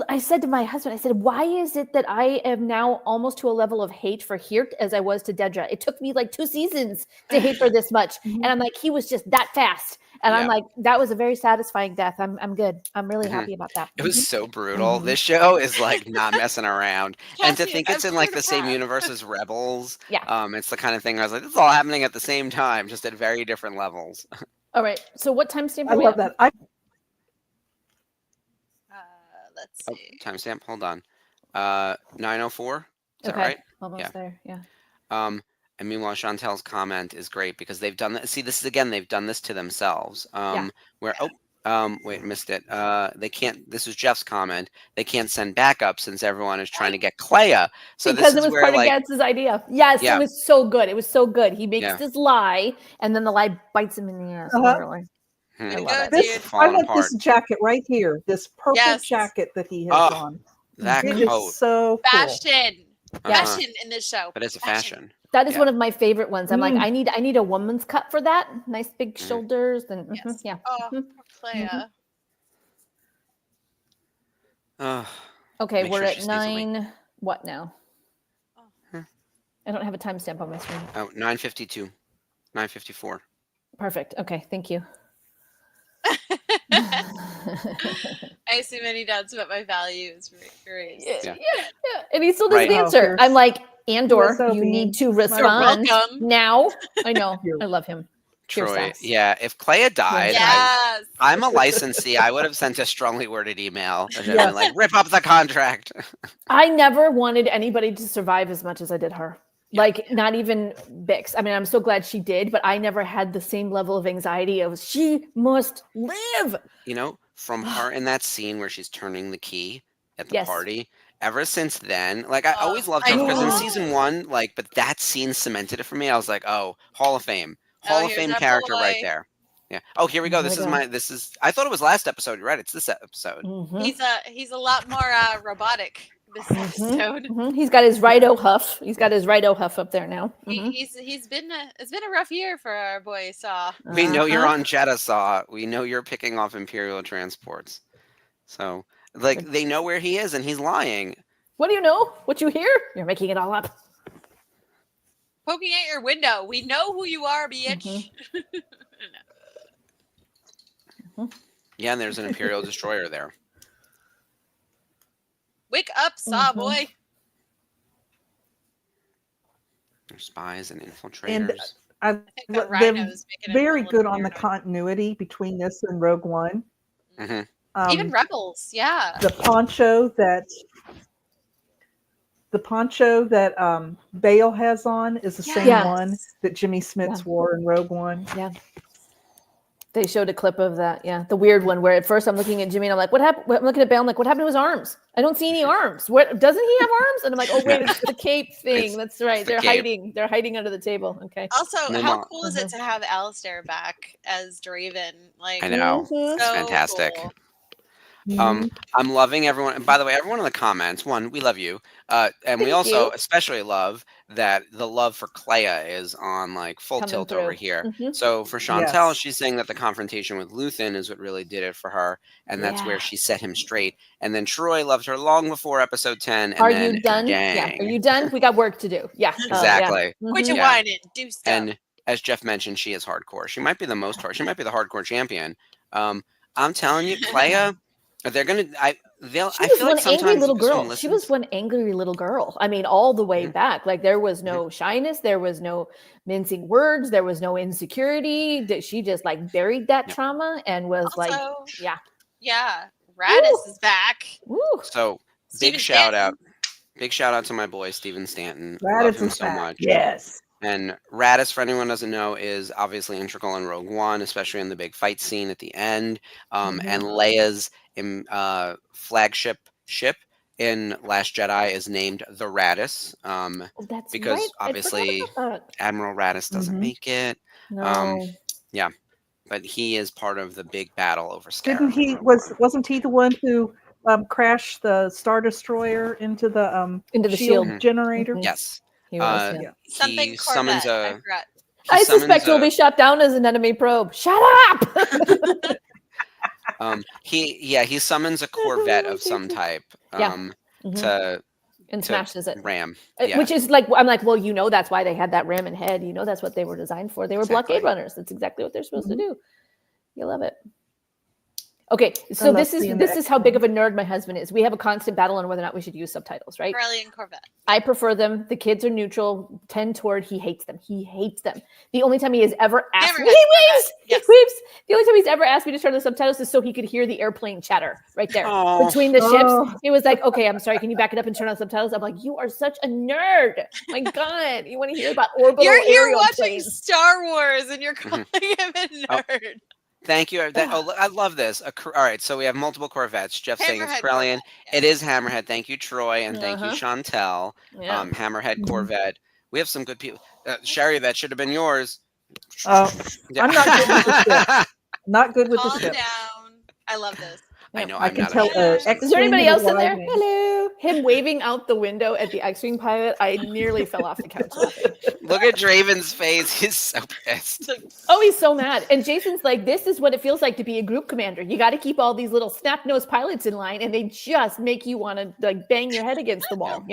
I said to my husband, I said, why is it that I am now almost to a level of hate for Hirt as I was to Dedra? It took me like 2 seasons to hate her this much. And I'm like, he was just that fast. And I'm like, that was a very satisfying death. I'm good. I'm really happy about that. It was so brutal. This show is like not messing around. And to think it's in like the same universe as Rebels. It's the kind of thing I was like, this is all happening at the same time, just at very different levels. All right. So what timestamp? I love that. Let's see. Timestamp. Hold on. 9:04. Is that right? Almost there. Yeah. And meanwhile, Chantel's comment is great because they've done that. See, this is again, they've done this to themselves. Wait, missed it. They can't. This was Jeff's comment. They can't send backup since everyone is trying to get Clea. So because this it was part of Gatz's idea. Yes, it was so good. It was so good. He makes this lie, and then the lie bites him in the ass. Literally. I love this jacket right here. This purple jacket that he has on. That it coat. Is so cool. Fashion in this show. But it's a fashion. That is one of my favorite ones. I'm like, I need a woman's cut for that. Nice big shoulders and Oh, Clea. Okay, we're at 9. What now? I don't have a timestamp on my screen. Oh, 9:52. 9:54. Perfect. Okay, thank you. I assume any doubts about my value is great. Yeah. And he still doesn't answer. I'm like, Andor, you need to respond now. I know. I love him. Troy, if Clea died, I'm a licensee. I would have sent a strongly worded email and been like, rip up the contract. I never wanted anybody to survive as much as I did her. Like, not even Bix. I mean, I'm so glad she did, but I never had the same level of anxiety of she must live. You know, from her in that scene where she's turning the key at the party, ever since then, like, I always loved her because in season 1, like, but that scene cemented it for me. I was like, oh, Hall of Fame. Hall of Fame character right there. Yeah. Oh, here we go. This is I thought it was last episode. You're right. It's this episode. He's a lot more robotic this episode. He's got his Rido Huff. He's got his Rido Huff up there now. It's been a rough year for our boy Saw. We know you're on Jeddah, Saw. We know you're picking off Imperial transports. So, like, they know where he is, and he's lying. What do you know? What you hear? You're making it all up. Poking at your window. We know who you are, bitch. Yeah, and there's an Imperial destroyer there. Wake up, Saw boy. There's spies and infiltrators. And they're very good on the continuity between this and Rogue One. Even Rebels, The poncho that Bale has on is the same one that Jimmy Smits wore in Rogue One. Yeah. They showed a clip of that. Yeah, the weird one where at first I'm looking at Jimmy and I'm like, "What happened?" I'm looking at Bale. I'm like, "What happened to his arms? I don't see any arms. What doesn't he have arms?" And I'm like, "Oh wait, it's the cape thing. That's right. They're hiding. They're hiding under the table." Okay. Also, how cool is it to have Alistair back as Draven? Like, I know. It's so fantastic. cool. I'm loving everyone. And by the way, everyone in the comments, one, we love you. And we also especially love that the love for Clea is on like full tilt over here. So for Chantel, she's saying that the confrontation with Luthen is what really did it for her. And that's where she set him straight. And then Troy loved her long before episode 10. And Are then, you done? dang. Yeah. Are you done? We got work to do. Yeah. Exactly. Quit your whining. Do stuff. And as Jeff mentioned, she is hardcore. She might be the most hard. She might be the hardcore champion. I'm telling you, Clea. They're gonna. I feel like angry little girl. She was one angry little girl. I mean, all the way back. Like there was no shyness. There was no mincing words. There was no insecurity. That she just like buried that trauma and was also, yeah. Radis is back. Woo. So big shout out to my boy Steven Stanton. Radis Love him is so back. much. Yes. And Radis, for anyone who doesn't know, is obviously integral in Rogue One, especially in the big fight scene at the end. And Leia's flagship ship in Last Jedi is named the Radis, because obviously Admiral Radis doesn't make it. No. But he is part of the big battle over Scarif. Didn't he? Wasn't he the one who crashed the Star Destroyer into the shield generator? Yes. He was, something he summons Corvette. I suspect he'll be shot down as an enemy probe. Shut up! He summons a Corvette of some type and smashes it. Ram. Which is like, I'm like, well, that's why they had that ram and head. That's what they were designed for. They were blockade runners. That's exactly what they're supposed to do. You love it. Okay, so this is how big of a nerd my husband is. We have a constant battle on whether or not we should use subtitles, right? Brilliant Corvette. I prefer them. The kids are neutral. Tend toward he hates them. He hates them. The only time he has ever asked me, he weeps. The only time he's ever asked me to turn the subtitles is so he could hear the airplane chatter right there between the ships. He was like, "Okay, I'm sorry. Can you back it up and turn on subtitles?" I'm like, "You are such a nerd. My God, you want to hear about orbital You're here watching planes. Star Wars and you're calling him a nerd." Thank you. I love this. All right, so we have multiple Corvettes. Jeff saying it's Corellian. It is Hammerhead. Thank you, Troy, and thank you, Chantel. Hammerhead Corvette. We have some good people. Sherry, that should have been yours. I'm not good with the ship. Not good with the ship. Calm down. I love this. I know. I can tell. Is there anybody else in there? Hello. Him waving out the window at the X-wing pilot. I nearly fell off the couch. Look at Draven's face. He's so pissed. Oh, he's so mad. And Jason's like, "This is what it feels like to be a group commander. You got to keep all these little snap-nosed pilots in line, and they just make you want to like bang your head against the wall."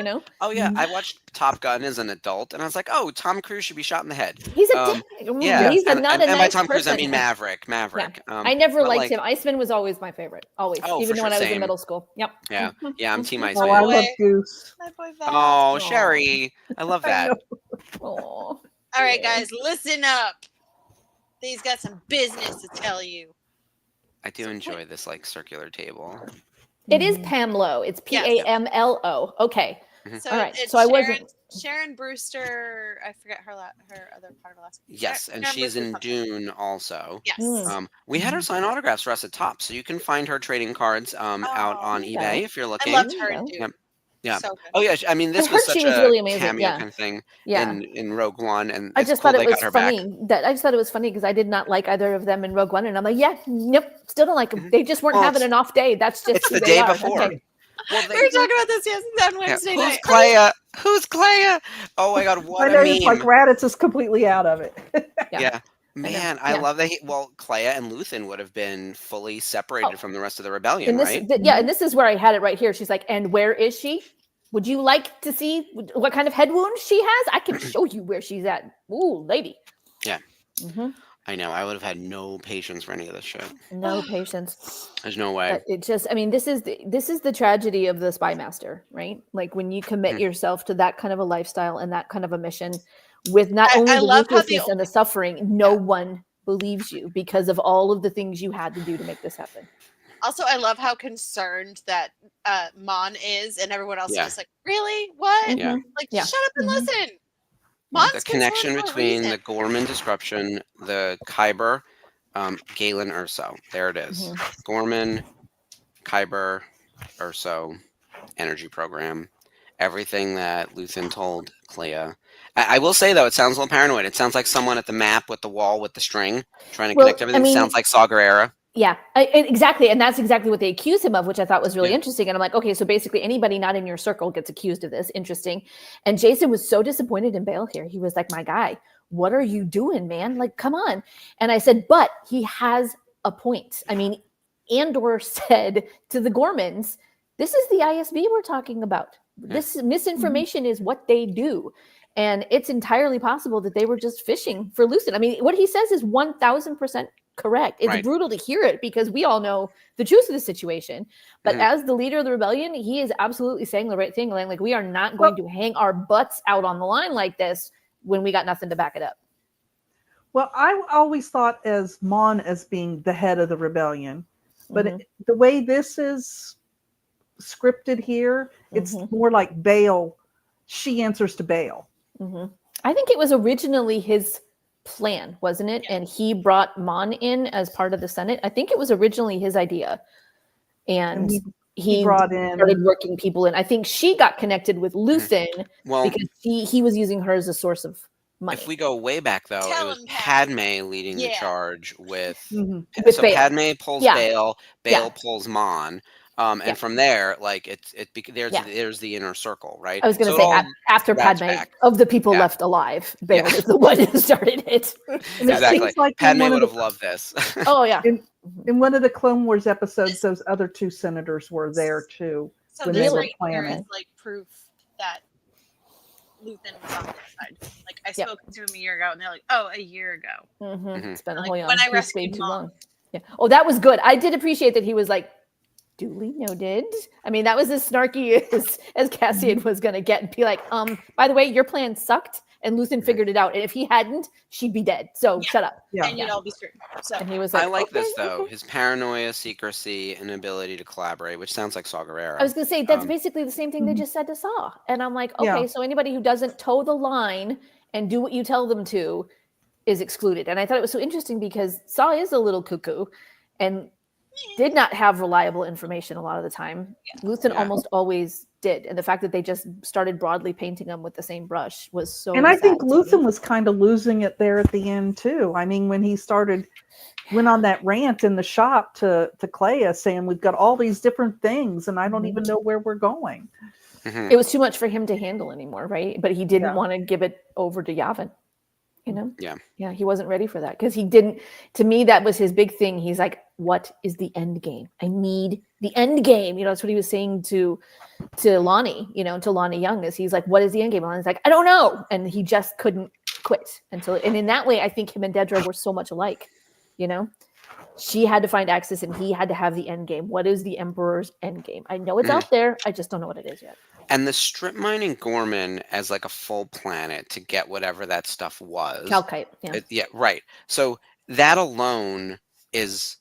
Oh yeah, I watched Top Gun as an adult, and I was like, "Oh, Tom Cruise should be shot in the head." He's a dick. Yeah, he's not a nice and by Tom Cruise, person. I mean Maverick. Yeah. I never liked him. Iceman was always my favorite. Always, even when I was in middle school. Yep. Yeah, I'm Team Iceman. Oh, I love Goose. Oh, Sherry, I love that. Oh. All right, guys, listen up. He's got some business to tell you. I do enjoy this like circular table. It is Pamlo. It's Pamlo. Okay. So all right. It's so I wasn't. Sharon Brewster. I forget her other part of her last name. Yes, and she's in Dune also. Yes. We had her sign autographs for us at Top, so you can find her trading cards out on eBay if you're looking. I loved her in Dune. Yeah. So oh yeah. I mean, this was such a really amazing. cameo kind of thing. In Rogue One, and I just thought it was funny because I did not like either of them in Rogue One, and I'm like, nope, still don't like them. They just weren't having an off day. That's just it's the day before. Okay. Well, we were talking about this on Wednesday night. Who's Clea? Oh my God, what I know a meme. it's like Raditz is completely out of it. Yeah. Man, I love that. Clea and Luthen would have been fully separated from the rest of the rebellion, right? And this is where I had it right here. She's like, "And where is she? Would you like to see what kind of head wound she has? I can show you where she's at." Ooh, lady. Yeah. I know. I would have had no patience for any of this shit. No patience. There's no way. It just, I mean, this is the tragedy of the spy master, right? Like when you commit yourself to that kind of a lifestyle and that kind of a mission with not only the ruthlessness and the suffering, no one believes you because of all of the things you had to do to make this happen. Also, I love how concerned that Mon is, and everyone else is just like, "Really? What? Yeah. Like, shut up and listen." Mon's the connection between the Gorman disruption, the Kyber Galen Urso. There it is. Gorman, Kyber, Urso, energy program. Everything that Luthen told Clea. I will say, though, it sounds a little paranoid. It sounds like someone at the map with the wall with the string trying to connect everything. Sounds like Saw Gerrera. Yeah, exactly. And that's exactly what they accuse him of, which I thought was really interesting. And I'm like, okay, so basically anybody not in your circle gets accused of this. Interesting. And Jason was so disappointed in Bale here. He was like, my guy, what are you doing, man? Like, come on. And I said, but he has a point. I mean, Andor said to the Gormans, this is the ISB we're talking about. This misinformation is what they do. And it's entirely possible that they were just fishing for Lucid. I mean, what he says is 1000% correct. It's brutal to hear it because we all know the truth of the situation. But as the leader of the rebellion, he is absolutely saying the right thing. Like, we are not going to hang our butts out on the line like this when we got nothing to back it up. Well, I always thought as Mon as being the head of the rebellion. But the way this is scripted here, it's more like Bale. She answers to Bale. I think it was originally his plan, wasn't it? And he brought Mon in as part of the Senate. I think it was originally his idea. And he brought in, started working people in. I think she got connected with Luthen because he was using her as a source of money. If we go way back, though, it was Padme leading the charge with so Bale. Padme pulls Bale, Bale pulls Mon. And from there, like there's the inner circle, right? I was going to say after Padme, of the people left alive, Bale is the one who started it. Exactly. Like Padme would have loved this. Oh yeah. In one of the Clone Wars episodes, those other two senators were there too. So when this they were right here planning. is like proof that Luthen was on their side. Like I spoke to him a year ago, and they're like, "Oh, a year ago." It's been a whole year. When I rescued too long. Yeah. Oh, that was good. I did appreciate that he was like, duly noted. I mean, that was as snarky as Cassian was going to get and be like, by the way, your plan sucked and Luthen figured it out. And if he hadn't, she'd be dead. So shut up. Yeah. And you'd all be screwed. So and he was like, I like this though. His paranoia, secrecy, and ability to collaborate, which sounds like Saw Gerrera. I was going to say, that's basically the same thing they just said to Saw. And I'm like, okay, so anybody who doesn't toe the line and do what you tell them to is excluded. And I thought it was so interesting because Saw is a little cuckoo and did not have reliable information a lot of the time. Luthen almost always did. And the fact that they just started broadly painting him with the same brush was so And I think Luthen was kind of losing it there at the end too. I mean, when he went on that rant in the shop to Clea saying, we've got all these different things and I don't even know where we're going. It was too much for him to handle anymore, right? But he didn't want to give it over to Yavin. You know? Yeah, he wasn't ready for that because he didn't. To me, that was his big thing. He's like, "What is the end game? I need the end game." You know, that's what he was saying to Lonnie. You know, to Lonnie Young, is he's like, "What is the end game?" And Lonnie's like, "I don't know," and he just couldn't quit until. And in that way, I think him and Dedra were so much alike. You know, she had to find access, and he had to have the end game. What is the Emperor's end game? I know it's out there. I just don't know what it is yet. And the strip mining Gorman as like a full planet to get whatever that stuff was. Calcite. Right. So that alone is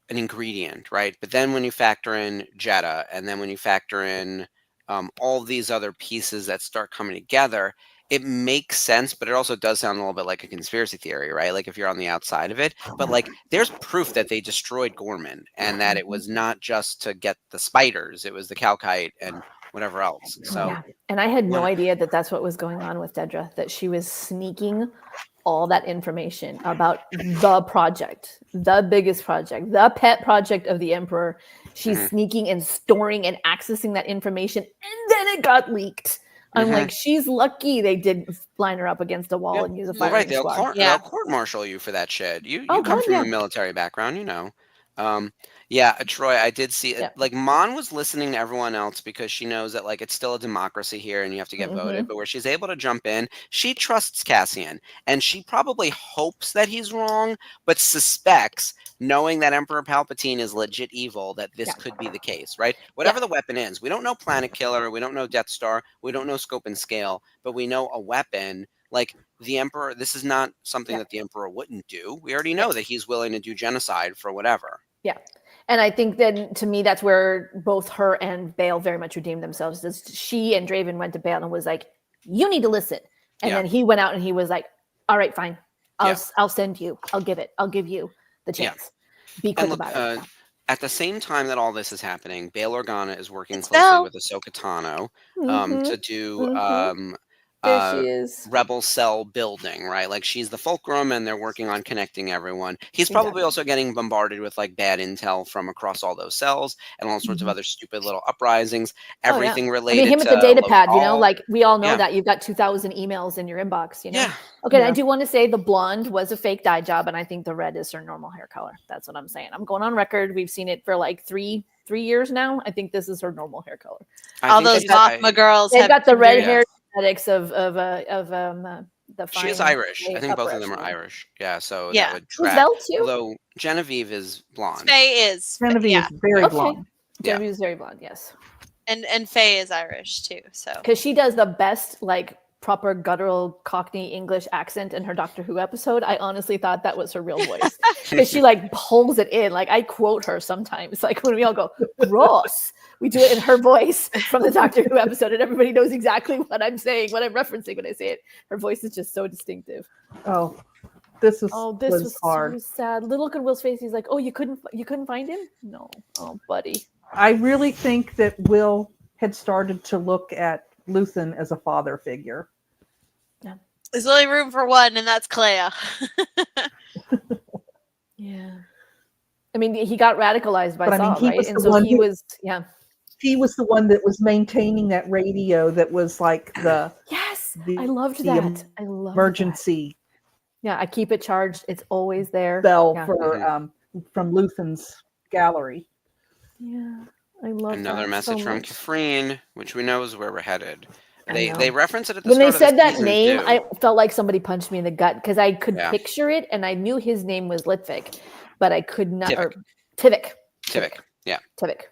an ingredient, right? But then when you factor in Jeddah, and then when you factor in all these other pieces that start coming together, it makes sense, but it also does sound a little bit like a conspiracy theory, right? Like if you're on the outside of it, but like there's proof that they destroyed Gorman and that it was not just to get the spiders, it was the Calcite and whatever else. So, and I had no idea that that's what was going on with Dedra, that she was sneaking all that information about the project, the biggest project, the pet project of the Emperor. She's sneaking and storing and accessing that information, and then it got leaked. I'm like, she's lucky they didn't line her up against a wall and use a firing squad. They'll court-martial you for that shit. You come from a military background, you know. Troy, I did see it. Like Mon was listening to everyone else because she knows that like it's still a democracy here and you have to get voted. But where she's able to jump in, she trusts Cassian and she probably hopes that he's wrong, but suspects, knowing that Emperor Palpatine is legit evil, that this could be the case, right? Whatever the weapon is, we don't know Planet Killer, we don't know Death Star, we don't know Scope and Scale, but we know a weapon. Like the Emperor, this is not something that the Emperor wouldn't do. We already know that he's willing to do genocide for whatever. Yeah. And I think then to me, that's where both her and Bale very much redeemed themselves. She and Draven went to Bale and was like, you need to listen. And then he went out and he was like, all right, fine. I'll send you. I'll give you the chance. Yeah. Be quick And look, about it. at the same time that all this is happening, Bail Organa is working It's closely Belle. with Ahsoka Tano Mhm, to do There she is. rebel cell building, right? Like she's the fulcrum and they're working on connecting everyone. He's Exactly. probably also getting bombarded with like bad intel from across all those cells and all sorts of other stupid little uprisings, everything I related mean, him to at the data pad, you know, Lothal. like we all know Yeah. that you've got 2,000 emails in your inbox, you know? Yeah. Okay, Yeah. I do want to say the blonde was a fake dye job, and I think the red is her normal hair color. That's what I'm saying. I'm going on record. We've seen it for like three years now. I think this is her normal hair color. I All think those she's Mothma girls They've have got the red very- hair genetics of the fine. She is Irish. I think both upper of them are echelon. Irish. Yeah, so Yeah. that would Is track. Vel too? Although Genevieve is blonde. Faye is. Genevieve Yeah. is very Okay. blonde. Yeah. Genevieve is very blonde, yes. And Faye is Irish too. So Because she does the best, like, proper guttural Cockney English accent in her Doctor Who episode. I honestly thought that was her real voice. Because she, like, pulls it in. Like, I quote her sometimes. Like, when we all go, Ross, we do it in her voice from the Doctor Who episode, and everybody knows exactly what I'm saying, what I'm referencing when I say it. Her voice is just so distinctive. Oh, this This was was hard. so sad. Look at Will's face. He's like, "Oh, you couldn't find him? No, oh, buddy." I really think that Will had started to look at Luthen as a father figure. there's only room for one, and that's Clea. Yeah. I mean, he got radicalized by But I mean, Saw, he right? was And the so one he who- was, yeah. He was the one that was maintaining that radio that was like the Yes, The- I loved the that. I loved that. emergency Yeah, I keep it charged. It's always there. bell Yeah. for from Luthen's gallery. Yeah, I love Another that message so from much. Kafrene, which we know is where we're headed. I They know. reference it at the When they start of said the that season, name, too. I felt like somebody punched me in the gut because I could Yeah. picture it, and I knew his name was Litvik, but I could not. Tivik. Or Tivik. Tivik. Yeah. Tivik.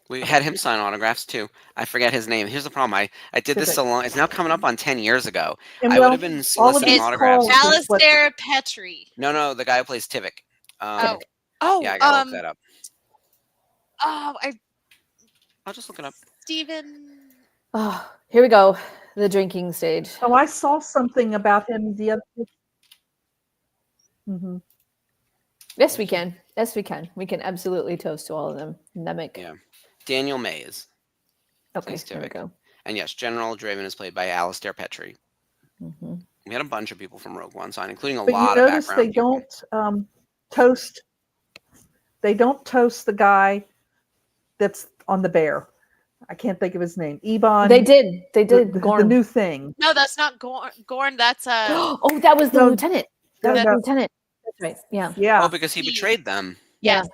We had him sign autographs too. I forget his name. Here's the problem. I did this so long. It's now coming up on 10 years ago. And I well, would have been all of soliciting these autographs. calls is what- Alistair Petrie. No, the guy who plays Tivik. Oh, Yeah, I gotta look that up. I'll just look it up. Stephen. Oh, here we go. The drinking stage. Oh, I saw something about him the other. Mhm. Yes, we can. Yes, we can. We can absolutely toast to all of them. Nemec. Yeah. Daniel Mays. Okay, Please, there we Tivik. go. And yes, General Draven is played by Alistair Petrie. Mhm. We had a bunch of people from Rogue One sign, including a But lot you of notice background they people. don't toast. They don't toast the guy that's on the bear. I can't think of his name. Ebon. They did. They did. The Gorn. new thing. No, that's not Gorn. That's Oh, that was the No, lieutenant. That was no. the lieutenant. That's right. Yeah. Yeah. Oh, because he betrayed them. yes.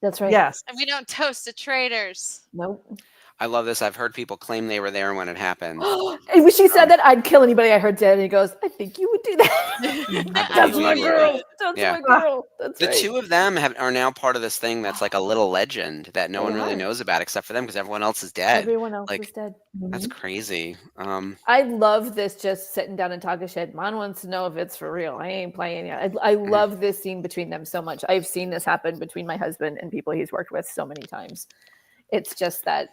That's right. Yes. And we don't toast to traitors. Nope. I love this. I've heard people claim they were there when it happened. And when she said that, I'd kill anybody I heard dead. And he goes, I think you would do that. That's believe my you would. girl. That's Yeah. my girl. That's The right. two of them are now part of this thing that's like a little legend that no They one really are. knows about except for them because everyone else is dead. Everyone else like, is dead. That's crazy. I love this just sitting down and talking shit. Mon wants to know if it's for real. I ain't playing yet. I love this scene between them so much. I've seen this happen between my husband and people he's worked with so many times. It's just that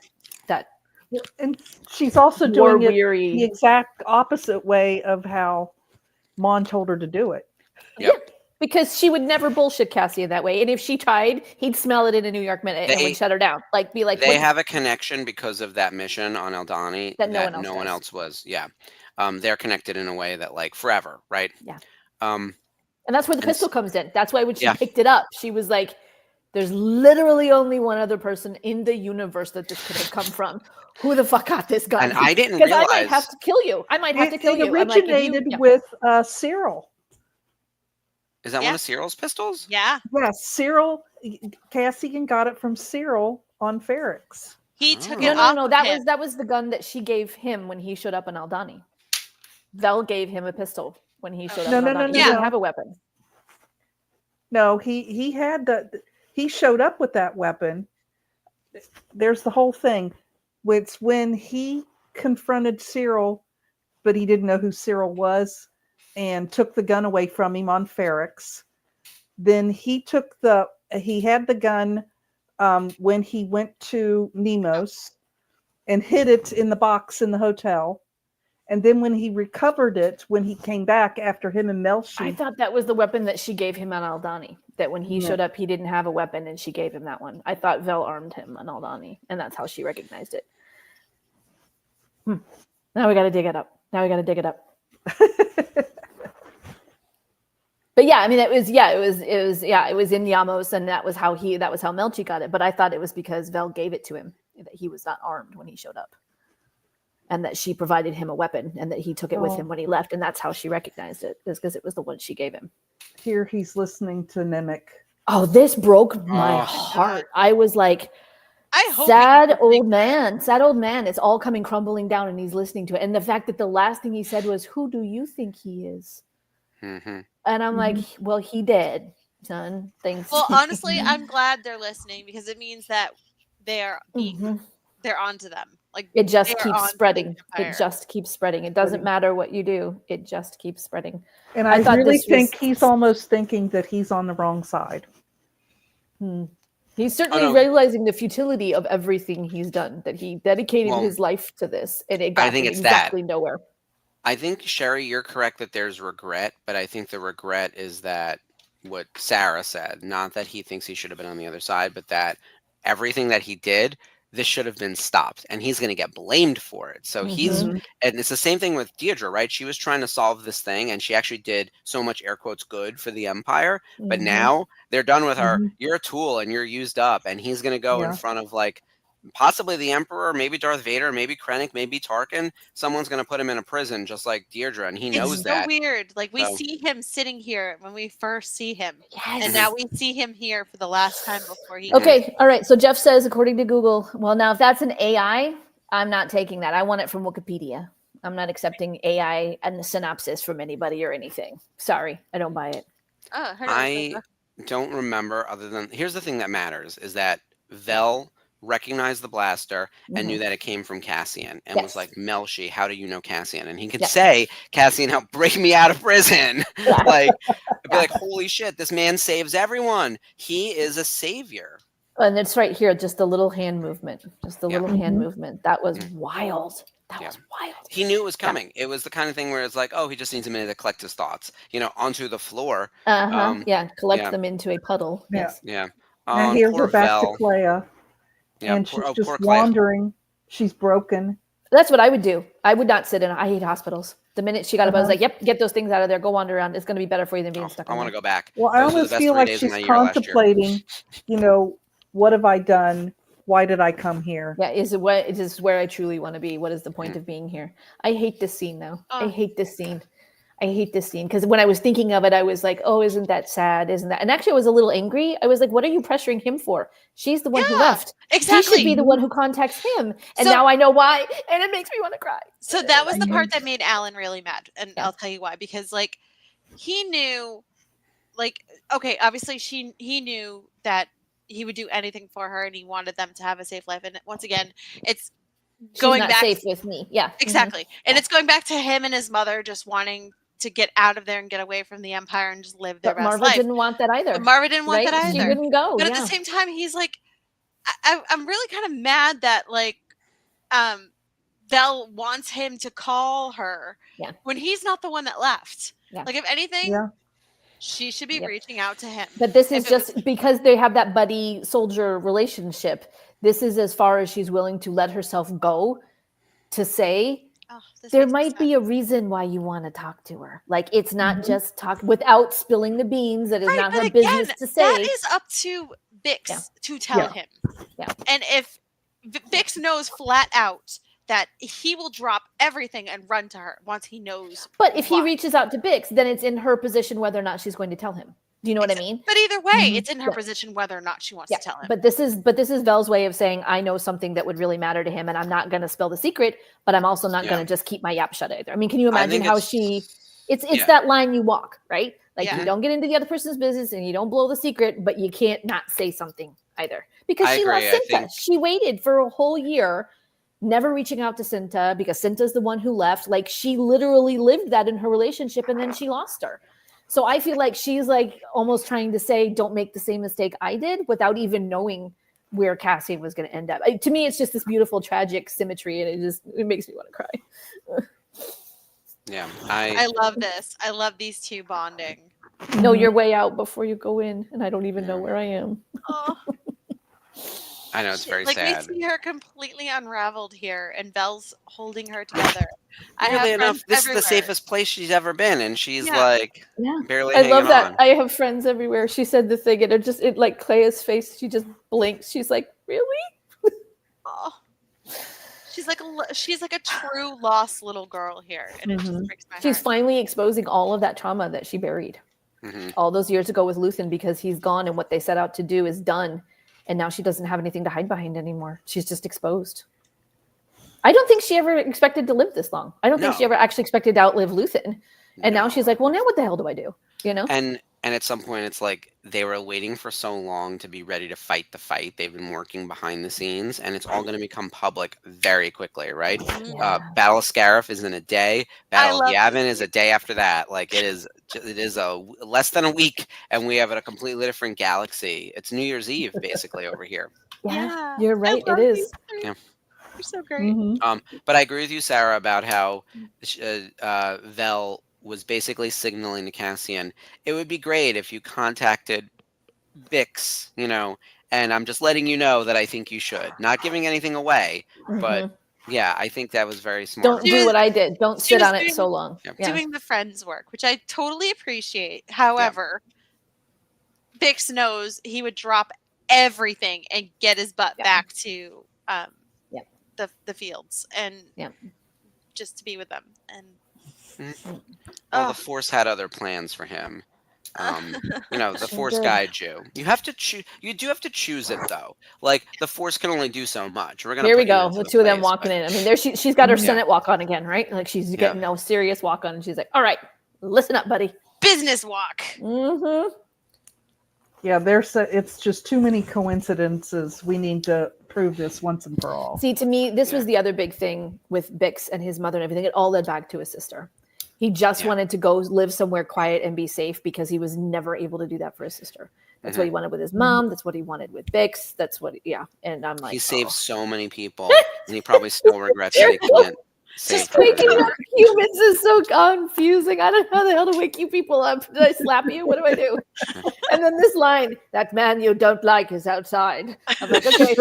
And she's also war doing it weary. the exact opposite way of how Mon told her to do it. Yep. Because she would never bullshit Cassian that way. And if she tried, he'd smell it in a New York minute and They- would shut her down. Like, be like, They what- have a connection because of that mission on Eldani That no one else does. was. Yeah. They're connected in a way that like forever, right? Yeah. Um, And that's where the And pistol comes in. That's why when she Yeah. picked it up, she was like, there's literally only one other person in the universe that this could have come from. Who the fuck got this gun? And I didn't Because I might realize- have to kill you. I might have to kill It you. I'm like, if you- originated yeah. with Cyril. is that one Yeah. of Cyril's pistols? Yeah. Yes, Cyril. Cassian got it from Cyril on Ferrix. He took Oh. it No, off. no, of that him. was the gun that she gave him when he showed up in Aldani. Vel gave him a pistol when he showed up No, in no, Aldani. no, He no, didn't no. have a weapon. No, he had he showed up with that weapon. There's the whole thing. It's when he confronted Cyril, but he didn't know who Cyril was, and took the gun away from him on Ferrix. Then he had the gun when he went to Nemo's and hid it in the box in the hotel. And then when he recovered it, when he came back after him and Melshi. I thought that was the weapon that she gave him on Aldani. That when he showed up, he didn't have a weapon and she gave him that one. I thought Vel armed him on Aldani, and that's how she recognized it. Now we got to dig it up. But yeah, I mean, it was in Yamos, and that was how Melchi got it. But I thought it was because Vel gave it to him, that he was not armed when he showed up, and that she provided him a weapon, and that he took it with him when he left, and that's how she recognized it, is because it was the one she gave him. Here he's listening to Nemec. Oh, this broke my heart. I was like, sad old man. It's all coming crumbling down, and he's listening to it. And the fact that the last thing he said was, "Who do you think he is?" Mm-hmm. And I'm like, well, he did, son. Thanks. Well, honestly, I'm glad they're listening, because it means that they're onto them. Like, it just keeps spreading. It just keeps spreading. It doesn't matter what you do. It just keeps spreading. And I really think he's almost thinking that he's on the wrong side. He's certainly realizing the futility of everything he's done, that he dedicated his life to this, and it got exactly nowhere. I think, Sherry, you're correct that there's regret, but I think the regret is that what Sarah said, not that he thinks he should have been on the other side, but that everything that he did, this should have been stopped, and he's going to get blamed for it. So and it's the same thing with Deirdre, right? She was trying to solve this thing, and she actually did so much air quotes good for the Empire, but now they're done with her. You're a tool and you're used up, and he's going to go in front of like possibly the Emperor, maybe Darth Vader, maybe Krennic, maybe Tarkin. Someone's going to put him in a prison just like Deirdre, and he knows that. It's so weird. Like, we see him sitting here when we first see him. Yes. And now we see him here for the last time before he Okay, all right. So Jeff says, according to Google, well, now if that's an AI, I'm not taking that. I want it from Wikipedia. I'm not accepting AI and the synopsis from anybody or anything. Sorry, I don't buy it. Oh, I don't remember, other than, here's the thing that matters, is that Vel recognized the blaster and knew that it came from Cassian, and was like, Melshi, how do you know Cassian? And he could say, Cassian helped break me out of prison. Like, I'd be like, holy shit, this man saves everyone. He is a savior. And it's right here, just a little hand movement. Hand movement. That was wild. That was wild. He knew it was coming. It was the kind of thing where it's like, oh, he just needs a minute to collect his thoughts, onto the floor. Collect them into a puddle. Yes. Yeah. Now here's her back to Clea. Yeah, and she's just wandering. She's broken. That's what I would do. I would not sit in. I hate hospitals. The minute she got up, I was like, yep, get those things out of there. Go wander around. It's going to be better for you than being stuck in there. I want to go back. Well, I almost feel like she's contemplating, what have I done? Why did I come here? Yeah, is this where I truly want to be? What is the point of being here? I hate this scene, though. I hate this scene. Because when I was thinking of it, I was like, oh, isn't that sad? Isn't that? And actually, I was a little angry. I was like, what are you pressuring him for? She's the one who left. Exactly. She should be the one who contacts him. And now I know why. And it makes me want to cry. So that was the part that made Alan really mad. And I'll tell you why. Because, like, he knew, like, okay, obviously he knew that he would do anything for her, and he wanted them to have a safe life. And once again, it's going back. Safe with me. Yeah. Exactly. And it's going back to him and his mother just wanting to get out of there and get away from the Empire and just live their best life. Marva didn't want that either. Marva didn't want that either. She wouldn't go. But at the same time, he's like, I'm really kind of mad that, like, Vel wants him to call her when he's not the one that left. Yeah. Like, if anything, she should be reaching out to him. But this is just because they have that buddy soldier relationship. This is as far as she's willing to let herself go to say, there might be a reason why you want to talk to her. Like, it's not just talk without spilling the beans. That is not her business to say. That is up to Bix to tell him. Yeah. And if Bix knows flat out that he will drop everything and run to her once he knows. But if he reaches out to Bix, then it's in her position whether or not she's going to tell him. Do you know what I mean? But either way, it's in her position whether or not she wants to tell him. But this is Vel's way of saying, I know something that would really matter to him, and I'm not going to spill the secret, but I'm also not going to just keep my yap shut either. I mean, can you imagine how it's that line you walk, right? Like, you don't get into the other person's business and you don't blow the secret, but you can't not say something either. Because she lost Cinta. She waited for a whole year, never reaching out to Cinta, because Cinta's the one who left. Like, she literally lived that in her relationship, and then she lost her. So I feel like she's like almost trying to say, don't make the same mistake I did, without even knowing where Cassian was going to end up. To me, it's just this beautiful, tragic symmetry, and it makes me want to cry. Yeah, I love this. I love these two bonding. Know your way out before you go in, and I don't even know where I am. Oh. I know, it's very sad. We see her completely unraveled here, and Belle's holding her together. Weirdly enough, this is the safest place she's ever been, and she's barely I hanging love that. on. I have friends everywhere. She said the thing, and it like Clea's face. She just blinks. She's like, really? Oh. She's like a true lost little girl here, and it just breaks my heart. She's finally exposing all of that trauma that she buried all those years ago with Luthen, because he's gone, and what they set out to do is done. And now she doesn't have anything to hide behind anymore. She's just exposed. I don't think she ever expected to live this long. I don't think she ever actually expected to outlive Luthen. And now she's like, well, now what the hell do I do? You know? And at some point, it's like they were waiting for so long to be ready to fight the fight. They've been working behind the scenes, and it's all going to become public very quickly, right? Yeah. Battle of Scarif is in a day. Battle of Yavin is a day after that. Like it is less than a week, and we have a completely different galaxy. It's New Year's Eve, basically, over here. Yeah, you're right. It is. Yeah. You're so great. But I agree with you, Sarah, about how Vel was basically signaling to Cassian, it would be great if you contacted Bix, and I'm just letting you know that I think you should. Not giving anything away, but yeah, I think that was very smart. Don't do what I did. Don't sit on it so long. Doing the friends work, which I totally appreciate. However, Bix knows he would drop everything and get his butt back to the fields and just to be with them. And well, the Force had other plans for him. The Force guides you. You have to choose. You do have to choose it, though. Like the Force can only do so much. Here we go. The two of them walking in. I mean, there she's got her Senate walk on again, right? Like she's getting no serious walk on, and she's like, "All right, listen up, buddy. Business walk." Yeah, it's just too many coincidences. We need to prove this once and for all. See, to me, this was the other big thing with Bix and his mother and everything. It all led back to his sister. He just wanted to go live somewhere quiet and be safe because he was never able to do that for his sister. That's what he wanted with his mom. That's what he wanted with Bix. That's what, And I'm like, he saved so many people, and he probably still regrets that he can't. Just waking up humans is so confusing. I don't know how the hell to wake you people up. Did I slap you? What do I do? And then this line, that man you don't like is outside. I'm like, okay,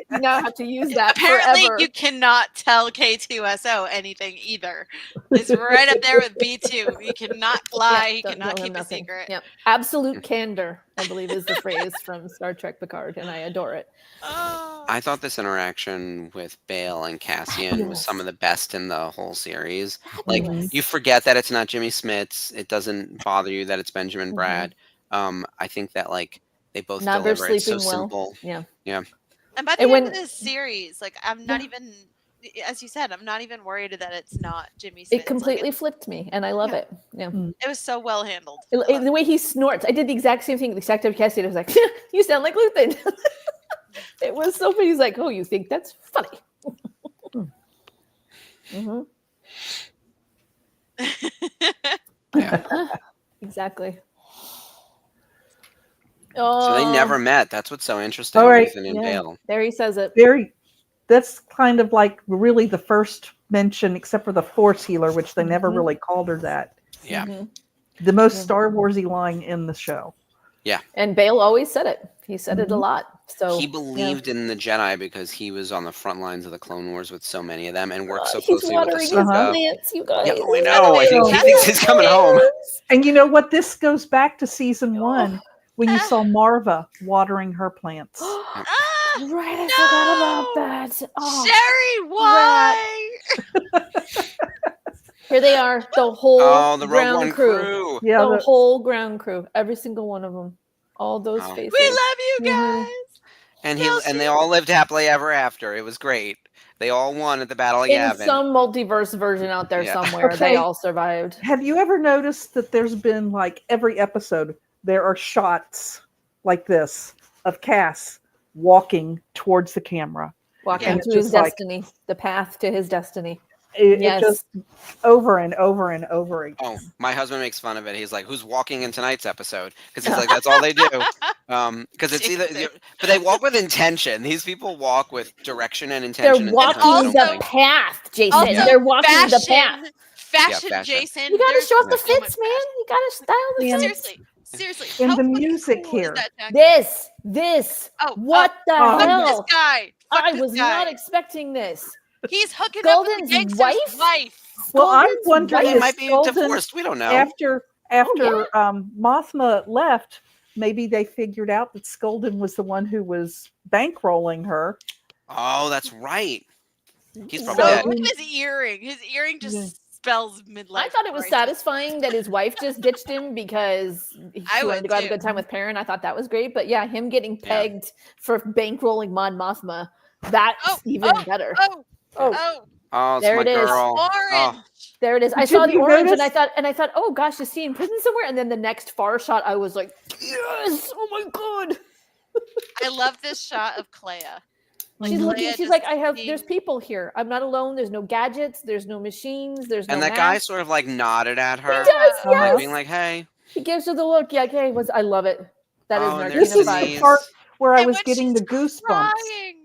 you now have to use that Apparently forever. You cannot tell K2SO anything either. It's right up there with B2. You cannot lie. You cannot keep a secret. Yep. Absolute candor, I believe, is the phrase from Star Trek Picard, and I adore it. I thought this interaction with Bale and Cassian was some of the best in the whole series. Like, you forget that it's not Jimmy Smits. It doesn't bother you that it's Benjamin Bratt. I think that, like, they both deliver it so simple. Yeah. And by the end of this series, like, I'm not even, as you said, I'm not even worried that it's not Jimmy Smits. It completely flipped me, and I love it. Yeah. It was so well handled. The way he snorts. I did the exact same thing. The exact time Cassian was like, you sound like Luthen. It was so funny. He's like, oh, you think that's funny? Exactly. So they never met. That's what's so interesting. All right. Luthen and Bale. There he says it. That's kind of like really the first mention, except for the Force healer, which they never really called her that. Yeah. The most Star Warsy line in the show. Yeah. And Bale always said it. He said it a lot. So he believed in the Jedi because he was on the front lines of the Clone Wars with so many of them and worked so closely with the plants, you guys. Yeah, I know. I think he thinks he's coming home. And you know what? This goes back to season 1 when you saw Marva watering her plants. Right, I forgot about that. Sherry, why? Here they are, the whole the ground crew. Yeah, the whole ground crew, every single one of them. All those faces. We love you guys. And they all lived happily ever after. It was great. They all won at the Battle of Yavin. In some multiverse version out there somewhere, they all survived. Have you ever noticed that there's been, like, every episode, there are shots like this of Cass walking towards the camera. Walking to his destiny, the path to his destiny. It just over and over and over again. Oh, my husband makes fun of it. He's like, "Who's walking in tonight's episode?" Because he's like, "That's all they do." Because it's either, but they walk with intention. These people walk with direction and intention. They're walking the path, Jason. They're walking the path. fashion, fashion. Jason. You gotta There's show off the so much fits, man. fashion. You gotta style the And- fits. Seriously. And how the fucking music cool is here. that jacket? This. Oh, What the oh, Fuck hell? this guy. Fuck I this was guy. not expecting this. He's hooking up with the Skulden's gangster's wife. Well, I'm Skulden's wondering They if might be Skulden, divorced. We don't know. after Mothma left, maybe they figured out that Skulden was the one who was bankrolling her. Oh, that's right. He's probably So dead. look at his earring. His earring just spells midlife. I thought it was crisis. satisfying that his wife just ditched him because I she wanted would to go have a too. good time with Perrin. I thought that was great. But yeah, him getting Yeah. pegged for bankrolling Mon Mothma, that's even better. Oh, Oh, it's There my it is. girl. orange. Oh, There it is. I Did saw the you orange and notice- I thought, oh gosh, is he in prison somewhere? And then the next far shot, I was like, yes, oh my god. I love this shot of Clea. She's looking. Clea She's just like, there's seeing- people here. I'm not alone. There's no gadgets. There's no machines. There's no. and that guy mask. sort of like nodded at her, He does, yes. being like, "Hey." He gives her the look. Yeah, okay. I love it. That is Oh, and Narcina there's This is the vibes. Denise. part where I And was when getting she's the goosebumps crying.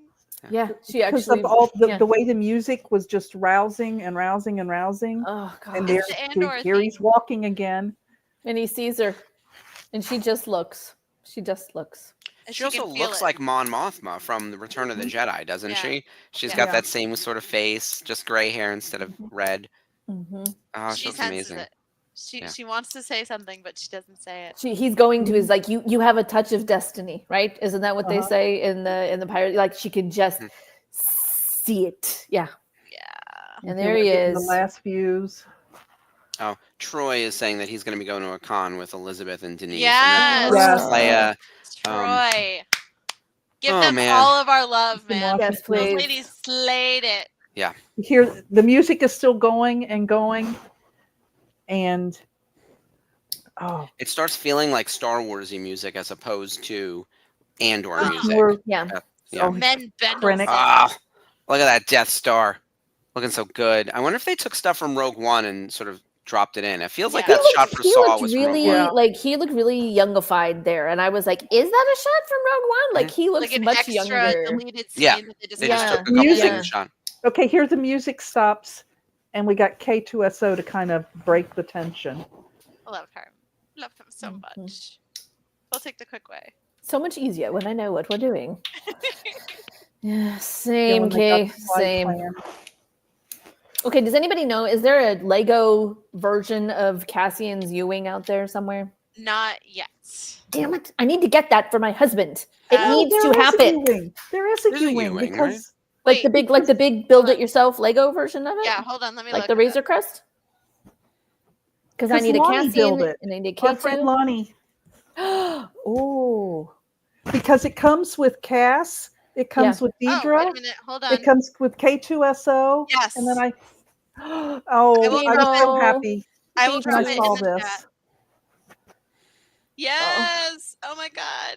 Yeah, she because actually. of all yeah. the way the music was just rousing and rousing and rousing. Oh god. And It's there, the Andor here he's thing. walking again. And he sees her, and she just looks. She just looks. And She also can feel looks it. like Mon Mothma from the Return of the Jedi, doesn't Yeah. she? She's Yeah. got Yeah. that same sort of face, just gray hair instead of red. Mm-hmm. Oh, she she looks senses amazing. it. She Yeah. she wants to say something, but she doesn't say it. He's going to his like you have a touch of destiny, right? Isn't that what they Uh-huh. say in the pirate? Like she can just Mhm. see it. Yeah. Yeah. And Here there we're he getting is. The last views. Oh, Troy is saying that he's going to be going to a con with Elizabeth and Denise. Yes. And then, of course, Yes. Clea. Troy. Give oh, them man. all of our love, You can man. watch Yes, it. Those please. ladies slayed it. Here, the music is still going and going, and oh, It starts feeling like Star Warsy music as opposed to Andor Oh. music. more Yeah. Yeah. Men Krennic. Bendel. Ah, look at that Death Star. Looking so good. I wonder if they took stuff from Rogue One and sort of dropped it in. It feels like Yeah. that shot for He Saw looked was really from Rogue One. Yeah. like he looked really youngified there, and I was like, "Is that a shot from Rogue One?" Like he looks Like an much extra younger. deleted scene Yeah. that they just They just Yeah. took a couple Music. things shot. okay. Here the music stops, and we got K2SO to kind of break the tension. I love her. Love him so Mhm. much. I'll take the quick way. So much easier when I know what we're doing. Yeah, Yeah, same, when they got Kay. the flight Same. plan. Okay, does anybody know? Is there a Lego version of Cassian's Ewing out there somewhere? Not yet. Damn it! I need to get that for my husband. It Oh, needs There to is a happen. Ewing. There is a There's a Ewing Ewing, because Like the big build-it-yourself Lego version of it. Yeah, hold on. Let me Like look the it Razor up. Crest. Because I 'Cause need a Lonnie built Cassian it. and I need our friend K2. Lonnie, Oh, because it comes with Cass, it comes with Oh, Deidre, wait a minute. Hold on. it comes with K2SO, Yes. and then I I oh, will I was so know. happy I will Me drop when it I in saw the this. chat. Yes. Oh my God.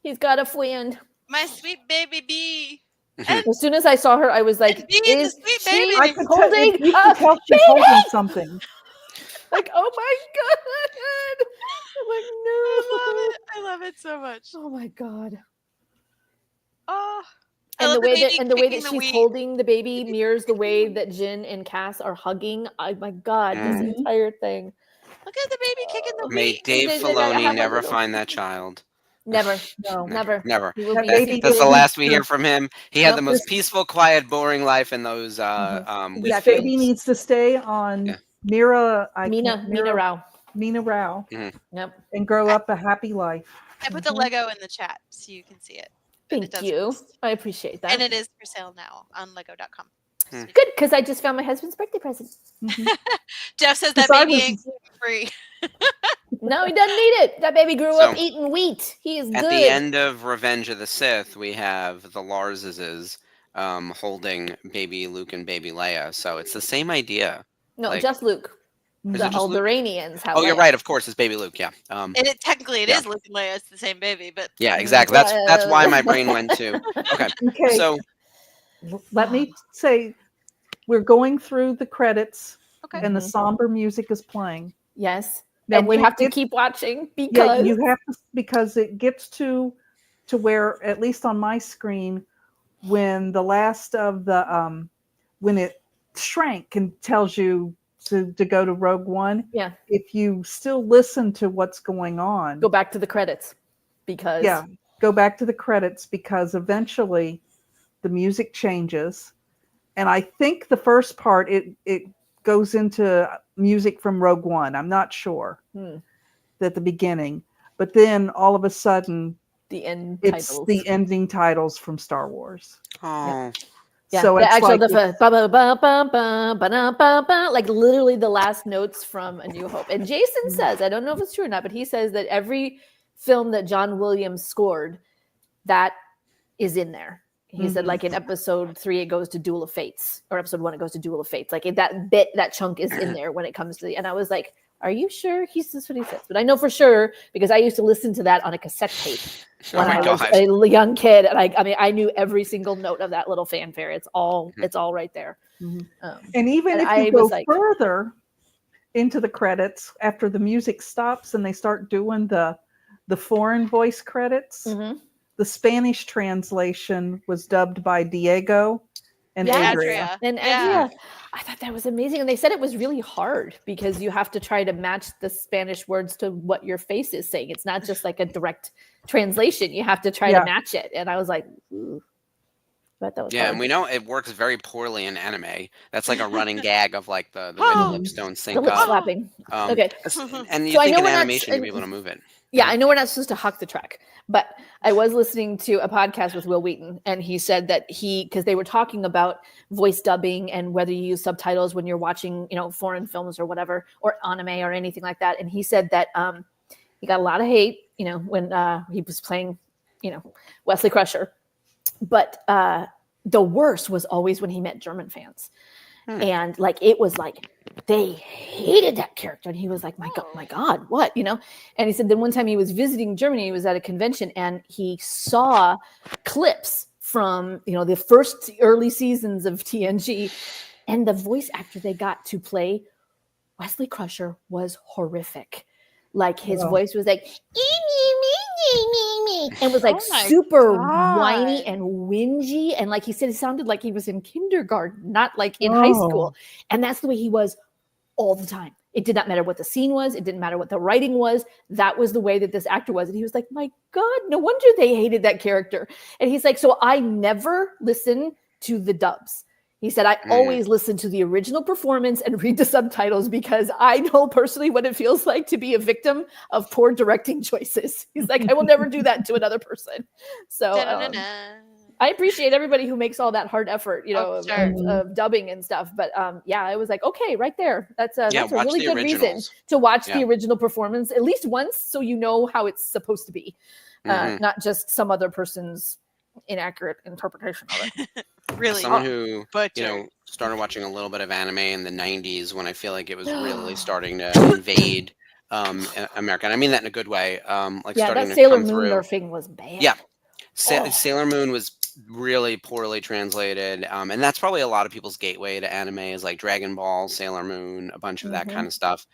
he's got a friend. My sweet baby bee. As soon as I saw her, I was like, Bee, the "Is sweet she baby. I could holding you a can tell she's baby?" holding something. Like, oh my god! I'm like, no. I love it so much. Oh my god! Oh. I And love the way that baby and the way kicking that the she's wheat. holding the baby mirrors the way that Jin and Cass are hugging. Oh my god! This Mhm. entire thing. Look at the baby kicking the May wheat. Dave They gotta have Filoni a never little- find that child. Never, No. never. Never. He will That be baby That's the didn't- last we hear from him. He had Nope. the most peaceful, quiet, boring life in those wheat This Exactly. baby fields. needs to stay on Yeah. Mina Rao. Mina Rao Yep. and grow up a happy life. I put the Mhm. Lego in the chat so you can see it. And it Thank does you. exist. I appreciate that. And it is for sale now on lego.com. Good, because I just found my husband's birthday present. Mhm. Jeff says that Because I baby was- ain't gluten-free. No, he doesn't need it. That baby grew up So, eating wheat. He is At good. the end of Revenge of the Sith, we have the Larses holding baby Luke and baby Leia. So it's the same idea. No, like- just Luke. Is The it just Luke? Alderaanians have Oh, you're Leia. right. Of course, it's baby Luke. Yeah. And technically it Yeah. is Luke and Leia. It's the same baby, but Yeah, exactly. That's why my brain went to. Okay. Okay, So let me say we're going through the credits okay. and the somber music is playing. Yes. Now, And when you it have to gets- keep watching Yeah, because you have to, because it gets to where, at least on my screen, when the last of the when it shrank and tells you to go to Rogue One, yeah, if you still listen to what's going on, go back to the credits because go back to the credits because eventually the music changes. And I think the first part it goes into music from Rogue One. I'm not sure at the beginning, but then all of a sudden the end it's titles. the ending titles from Star Wars. Oh. Yeah, so the it's actual like like literally the last notes from A New Hope. And Jason says, I don't know if it's true or not, but he says that every film that John Williams scored, that is in there. He said, like in episode 3, it goes to Duel of Fates, or episode 1, it goes to Duel of Fates. Like that chunk is in there when it comes to and I was like, are you sure? This is what he says. But I know for sure because I used to listen to that on a cassette tape when I was a young kid. And I mean, I knew every single note of that little fanfare. It's all right there. And even if you go further into the credits, after the music stops and they start doing the foreign voice credits, the Spanish translation was dubbed by Diego and Adria. And Adria, I thought that was amazing. And they said it was really hard because you have to try to match the Spanish words to what your face is saying. It's not just like a direct translation. You have to try to match it. And I was like, ooh. But that was hard. And we know it works very poorly in anime. That's like a running gag of like the way the lips don't sync the lip up. slapping. Okay. And you think in animation you'd be able to move it. Yeah, I know we're not supposed to huck the track, but I was listening to a podcast with Will Wheaton, and he said that because they were talking about voice dubbing and whether you use subtitles when you're watching, foreign films or whatever, or anime or anything like that. And he said that he got a lot of hate, when he was playing, Wesley Crusher. But the worst was always when he met German fans. And like it was like they hated that character, and he was like, my God, what, And he said then one time he was visiting Germany, he was at a convention, and he saw clips from the first early seasons of TNG, and the voice actor they got to play Wesley Crusher was horrific. Like his voice was like and was like super whiny and whingy, and like he said, it sounded like he was in kindergarten, not like in high school. And that's the way he was all the time. It did not matter what the scene was. It didn't matter what the writing was. That was the way that this actor was. And he was like, my God, no wonder they hated that character. And he's like, so I never listen to the dubs. He said, I always listen to the original performance and read the subtitles because I know personally what it feels like to be a victim of poor directing choices. He's like, I will never do that to another person. So I appreciate everybody who makes all that hard effort, of dubbing and stuff. But I was like, okay, right there. That's a really good reason to watch the original performance at least once so you know how it's supposed to be, not just some other person's inaccurate interpretation of it. Really, someone who started watching a little bit of anime in the 90s when I feel like it was really starting to invade America, and I mean that in a good way. Starting that to Sailor come Moon through. thing was bad. Yeah, Sailor Moon was really poorly translated, and that's probably a lot of people's gateway to anime is like Dragon Ball, Sailor Moon, a bunch of that kind of stuff.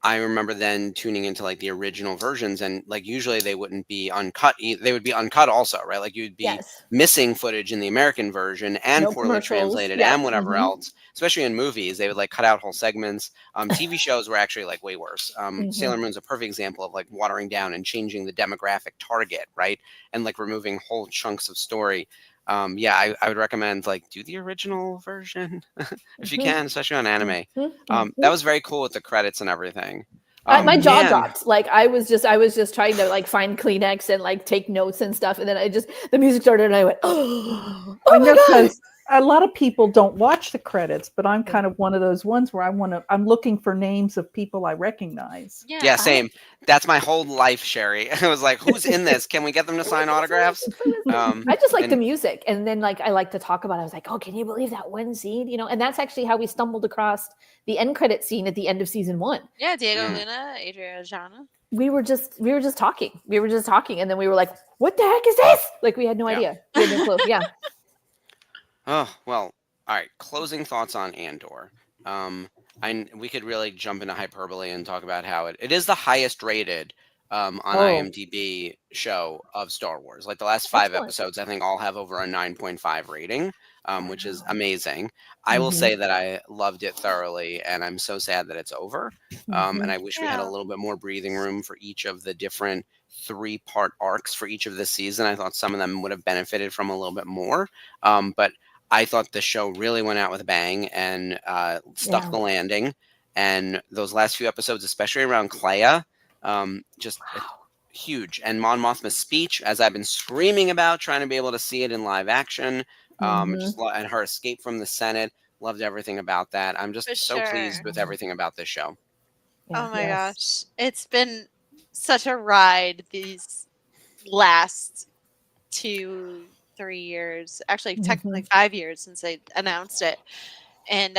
I remember then tuning into like the original versions, and like usually they wouldn't be uncut. They would be uncut also, right? Like you'd be missing footage in the American version and poorly translated and whatever else. Especially in movies, they would like cut out whole segments. TV shows were actually like way worse. Sailor Moon's a perfect example of like watering down and changing the demographic target, right? And like removing whole chunks of story. I would recommend like do the original version if you can, especially on anime. That was very cool with the credits and everything. My jaw dropped. Like I was just trying to like find Kleenex and like take notes and stuff, and then the music started, and I went, oh my God. A lot of people don't watch the credits, but I'm kind of one of those ones where I'm looking for names of people I recognize. Yeah, same. That's my whole life, Sherry. I was like, who's in this? Can we get them to sign autographs? I just like the music. And then like I like to talk about it. I was like, oh, can you believe that one scene? And that's actually how we stumbled across the end credit scene at the end of season 1. Yeah, Diego Luna, Adriana. We were just talking. And then we were like, what the heck is this? Like we had no idea. We had no clue. Yeah. Oh, well, all right. Closing thoughts on Andor. We could really jump into hyperbole and talk about how it is the highest rated on IMDb show of Star Wars. Like the last 5 episodes, I think all have over a 9.5 rating. which is amazing. I will say that I loved it thoroughly, and I'm so sad that it's over. And I wish we had a little bit more breathing room for each of the different 3-part arcs for each of the season. I thought some of them would have benefited from a little bit more. But I thought the show really went out with a bang and stuck the landing. And those last few episodes, especially around Clea, just huge. And Mon Mothma's speech, as I've been screaming about, trying to be able to see it in live action, and her escape from the Senate, loved everything about that. I'm just so pleased with everything about this show. Oh my gosh. It's been such a ride these last 2-3 years, actually technically 5 years since they announced it. And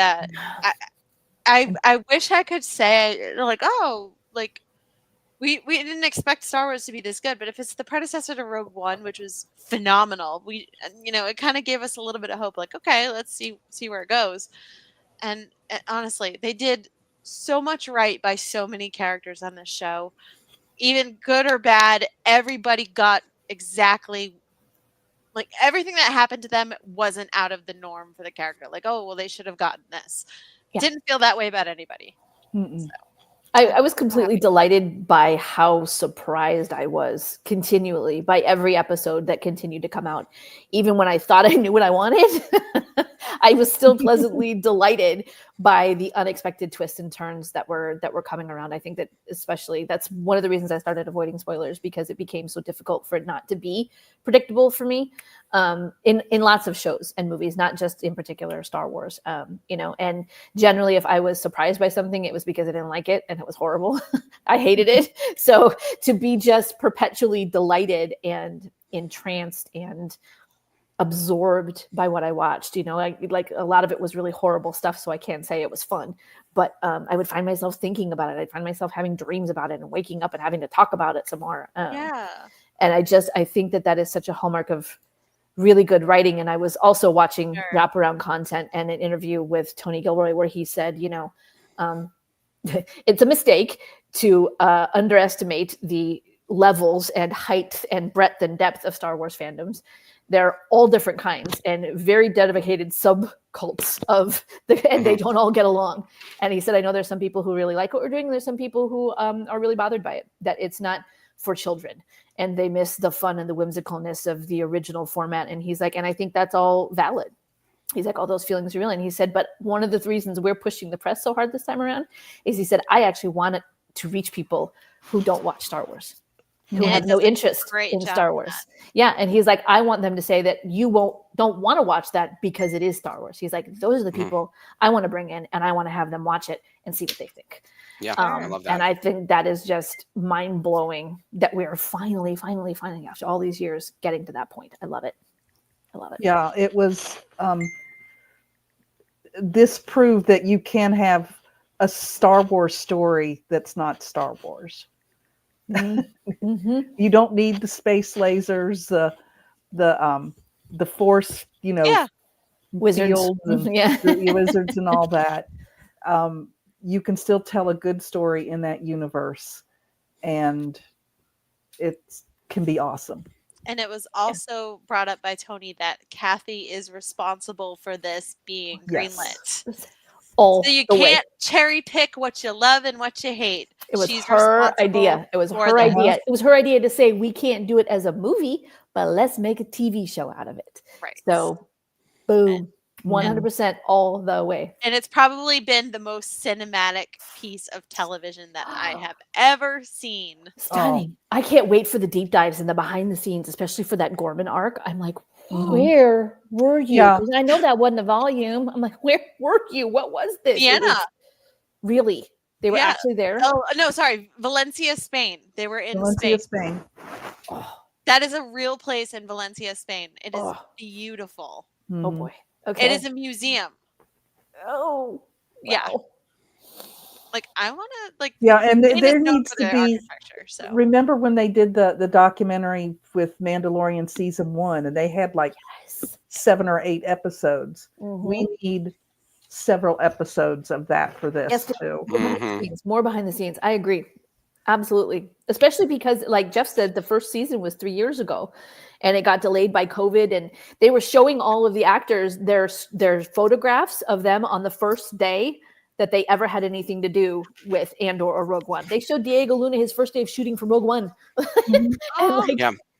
I wish I could say like, oh, like we didn't expect Star Wars to be this good, but if it's the predecessor to Rogue One, which was phenomenal, it kind of gave us a little bit of hope, like, okay, let's see where it goes. And honestly, they did so much right by so many characters on this show. Even good or bad, everybody got exactly, like, everything that happened to them wasn't out of the norm for the character. Like, oh, well, they should have gotten this. Didn't feel that way about anybody. So. I was completely delighted by how surprised I was continually by every episode that continued to come out. Even when I thought I knew what I wanted, I was still pleasantly delighted by the unexpected twists and turns that were coming around. I think that especially that's one of the reasons I started avoiding spoilers, because it became so difficult for it not to be predictable for me in lots of shows and movies, not just in particular Star Wars. And generally if I was surprised by something, it was because I didn't like it and it was horrible. I hated it. So to be just perpetually delighted and entranced and absorbed by what I watched, like a lot of it was really horrible stuff, so I can't say it was fun, but I would find myself thinking about it. I'd find myself having dreams about it and waking up and having to talk about it some more. And I think that is such a hallmark of really good writing. And I was also watching wraparound content and an interview with Tony Gilroy where he said, it's a mistake to underestimate the levels and height and breadth and depth of Star Wars fandoms. They're all different kinds and very dedicated subcults and they don't all get along. And he said, I know there's some people who really like what we're doing. There's some people who are really bothered by it, that it's not for children and they miss the fun and the whimsicalness of the original format. And he's like, and I think that's all valid. He's like, all those feelings are real. And he said, but one of the reasons we're pushing the press so hard this time around is, he said, I actually want it to reach people who don't watch Star Wars, who have no interest in Star Wars. Yeah. And he's like, I want them to say that you don't want to watch that because it is Star Wars. He's like, those are the people I want to bring in and I want to have them watch it and see what they think. Yeah, I love that. And I think that is just mind blowing that we are finally, after all these years, getting to that point. I love it. Yeah, it was, this proved that you can have a Star Wars story that's not Star Wars. You don't need the space lasers, the force, wizards, the wizards and all that. You can still tell a good story in that universe, and it can be awesome. And it was also brought up by Tony that Kathy is responsible for this being greenlit. So you can't cherry pick what you love and what you hate. It was her idea. It was her idea. It was her idea to say, we can't do it as a movie, but let's make a TV show out of it. Right. So, boom, 100% all the way. And it's probably been the most cinematic piece of television that I have ever seen. Stunning. I can't wait for the deep dives and the behind the scenes, especially for that Gorman arc. I'm like, where were you? Yeah. I know that wasn't a volume. I'm like, where were you? What was this? Vienna. Really? They were actually there? Oh, no, sorry. Valencia, Spain. They were in Spain. Oh. That is a real place in Valencia, Spain. It is beautiful. Oh, boy. Okay. It is a museum. Oh. Wow. Yeah. Like, I want to, and there needs to be, so. Remember when they did the documentary with Mandalorian season 1 and they had 7 or 8 episodes. We need several episodes of that for this too. More behind the scenes. I agree. Absolutely. Especially because, like Jeff said, the first season was 3 years ago and it got delayed by COVID. And they were showing all of the actors their photographs of them on the first day that they ever had anything to do with Andor or Rogue One. They showed Diego Luna his first day of shooting for Rogue One.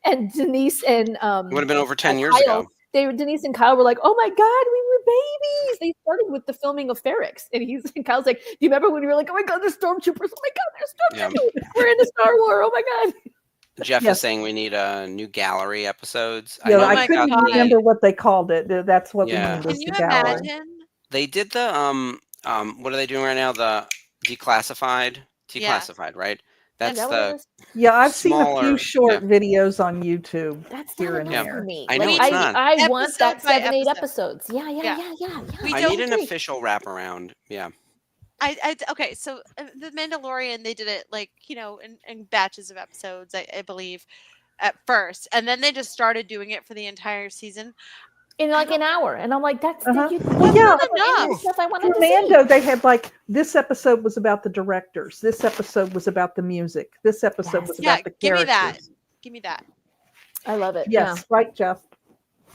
And Denise and it would have been over 10 years ago. Denise and Kyle were like, "Oh my God, we were babies." They started with the filming of Ferrix, and Kyle's like, "Do you remember when we were like, oh my God, there's stormtroopers? Oh my God, there's stormtroopers! We're in the Star War! Oh my God!" Jeff is saying we need new gallery episodes. Yeah, I couldn't remember what they called it. That's what we needed. Can you imagine? They did the what are they doing right now? The declassified, right? That's the I've seen a few short videos on YouTube. That's here not and enough there. for me. I know it's not. I want that Episode by 7-8 episode. episodes. Yeah. I need an official wraparound. Yeah. Okay, so the Mandalorian, they did it like, in batches of episodes, I believe, at first, and then they just started doing it for the entire season in like an hour, and I'm like, that's enough. stuff I wanted for to see. Mando, they had like, this episode was about the directors, this episode was about the music, this episode was about the characters. Give me that. I love it. Yes, right, Jeff.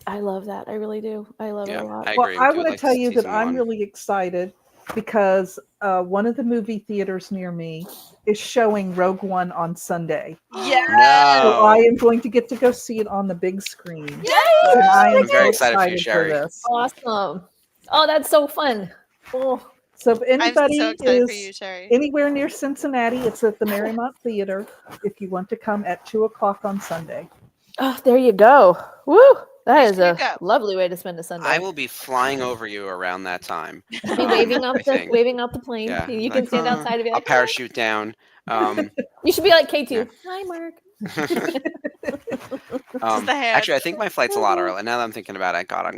I love that. I really do. I love it a lot. I agree. I want to tell you that I'm really excited because one of the movie theaters near me is showing Rogue One on Sunday. Yeah. So I am going to get to go see it on the big screen. Yay! And I am very excited for you, Sherry. this. Awesome. Oh, that's so fun. Oh. So if anybody I'm so excited for is you, Sherry. anywhere near Cincinnati, it's at the Marymount Theater if you want to come at 2:00 on Sunday. Oh, there you go. Woo! That is a lovely way to spend a Sunday. I will be flying over you around that time. I'll be waving out the plane. Yeah, you can stand outside of it. I'll parachute down. You should be like K2. Yeah. Hi, Mark. Actually, I think my flight's a lot early. Now that I'm thinking about it, God, I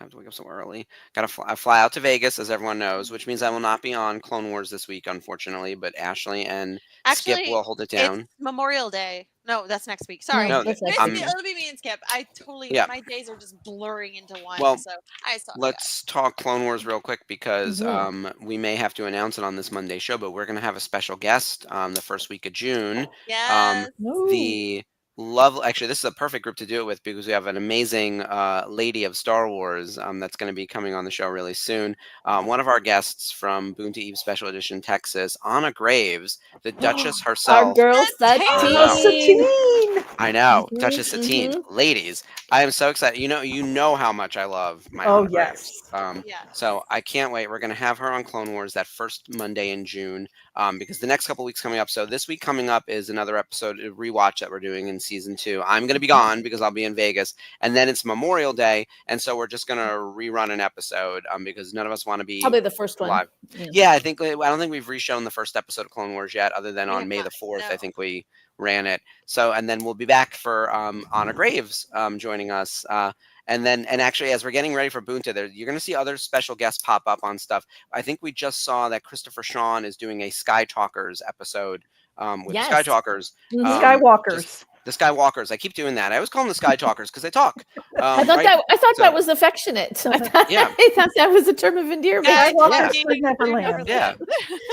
have to wake up so early. I fly out to Vegas, as everyone knows, which means I will not be on Clone Wars this week, unfortunately. But Ashlee and Skip will hold it down. It's Memorial Day. No, that's next week. Sorry. No, it'll be me and Skip. My days are just blurring into one. Well, so let's talk Clone Wars real quick because we may have to announce it on this Monday show, but we're going to have a special guest the first week of June. Yes. Actually, this is a perfect group to do it with because we have an amazing lady of Star Wars that's going to be coming on the show really soon. One of our guests from Boon to Eve Special Edition Texas, Anna Graves, the Duchess herself. Our girl Satine. I know, Duchess Satine. Ladies, I am so excited. You know how much I love my Anna Graves. So I can't wait. We're going to have her on Clone Wars that first Monday in June because the next couple weeks coming up. So this week coming up is another episode, a rewatch that we're doing in season 2. I'm going to be gone because I'll be in Vegas, and then it's Memorial Day, and so we're just going to rerun an episode because none of us want to be probably the first one live. Yeah, I don't think we've reshown the first episode of Clone Wars yet, other than on May the 4th. I think we ran it. So, and then we'll be back for Anna Graves joining us. And actually, as we're getting ready for Boonta, you're going to see other special guests pop up on stuff. I think we just saw that Christopher Sean is doing a Sky Talkers episode with Sky Talkers. Skywalkers. The Skywalkers. I keep doing that. I always call them the Sky Talkers because they talk. I thought that was affectionate. I thought that was a term of endearment. Yeah.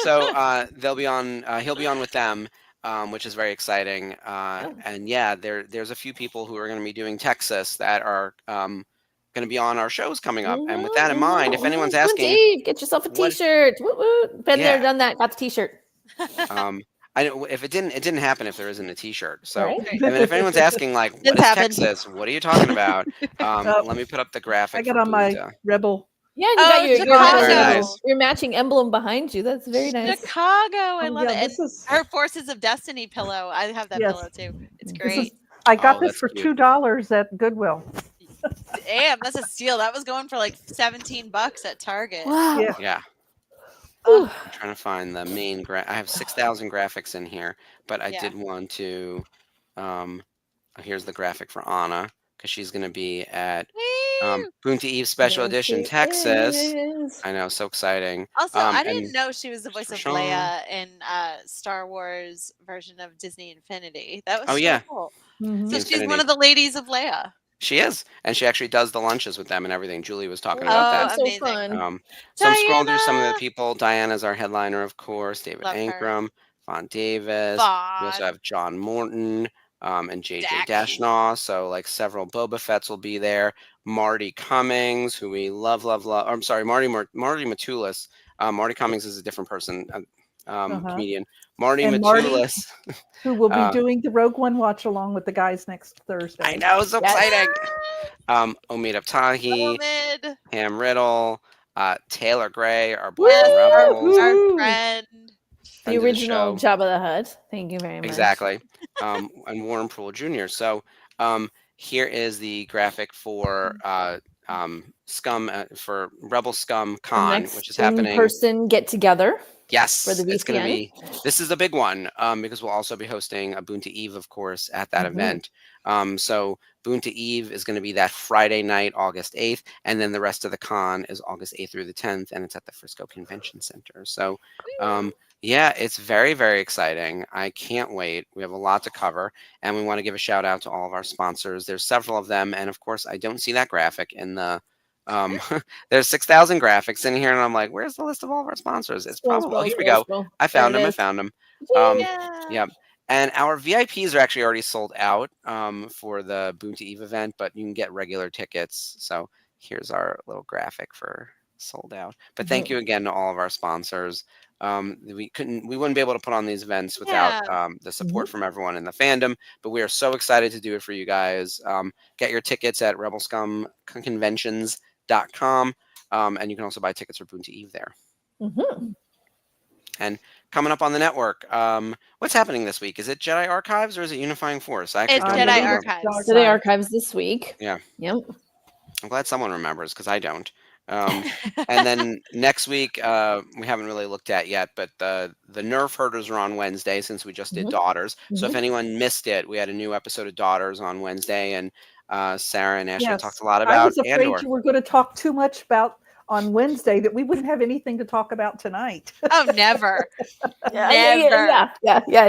So they'll be on. He'll be on with them. Which is very exciting. And there's a few people who are going to be doing Texas that are going to be on our shows coming up. And with that in mind, if anyone's asking, get yourself a T-shirt. Been there, done that. Got the T-shirt. I know if it didn't happen if there isn't a T-shirt. So I mean, if anyone's asking like, what is Texas? What are you talking about? Let me put up the graphic. I got on my Rebel. Yeah, you got your matching emblem behind you. That's very nice. Chicago, I love it. Her Forces of Destiny pillow. I have that pillow too. It's great. I got this for $2 at Goodwill. Damn, that's a steal. That was going for like $17 at Target. Wow. Yeah. I'm trying to find the main I have 6,000 graphics in here, but I did want to. Here's the graphic for Anna because she's going to be at Boon to Eve Special Edition Texas. I know, so exciting. Also, I didn't know she was the voice of Leia in Star Wars version of Disney Infinity. That was cool. Mm-hmm. So she's one of the ladies of Leia. She is, and she actually does the lunches with them and everything. Julie was talking about that. So fun. So I'm scrolling through some of the people. Diana's our headliner, of course. David Ankrum, Von Davis. We also Vaughn. have John Morton and JJ Dak. Dashnaw. So like several Boba Fett's will be there. Marty Cummings, who we love. Or, I'm sorry, Marty Matulis. Marty Cummings is a different person, comedian. Marty And Marty, Matulis, who will be doing the Rogue One watch along with the guys next Thursday. I know, so exciting. Omid Abtahi, Omid. Pam Riddle, Taylor Gray, our boy Yes, from Rebels, our friend. The original Jabba the Hutt. Thank you very much. Exactly. And Warren Pruitt Jr. So here is the graphic for Scum for Rebel Scum Con, which is happening. In-person get together. Yes, for the VCN. It's going to be. This is a big one because we'll also be hosting a Boonta Eve, of course, at that event. So Boonta Eve is going to be that Friday night, August 8th, and then the rest of the con is August 8th through the 10th, and it's at the Frisco Convention Center. So yeah, it's very, very exciting. I can't wait. We have a lot to cover, and we want to give a shout out to all of our sponsors. There's several of them, and of course, I don't see that graphic in the. There's 6,000 graphics in here, and I'm like, where's the list of all of our sponsors? It's probably here we go. I found them. Yeah. And our VIPs are actually already sold out for the Boonta Eve event, but you can get regular tickets. So here's our little graphic for sold out. But thank you again to all of our sponsors. We wouldn't be able to put on these events without the support from everyone in the fandom, but we are so excited to do it for you guys. Get your tickets at rebelscumconventions.com, and you can also buy tickets for Boonta Eve there. And coming up on the network, what's happening this week? Is it Jedi Archives or is it Unifying Force? It's Jedi Archives. Jedi Archives this week. Yeah. Yep. I'm glad someone remembers because I don't. And then next week, we haven't really looked at yet, but the Nerf Herders are on Wednesday since we just did Daughters. So if anyone missed it, we had a new episode of Daughters on Wednesday, and Sarah and Ashlee talked a lot about I was afraid Andor. you were going to talk too much about on Wednesday that we wouldn't have anything to talk about tonight. Oh, never. Yeah.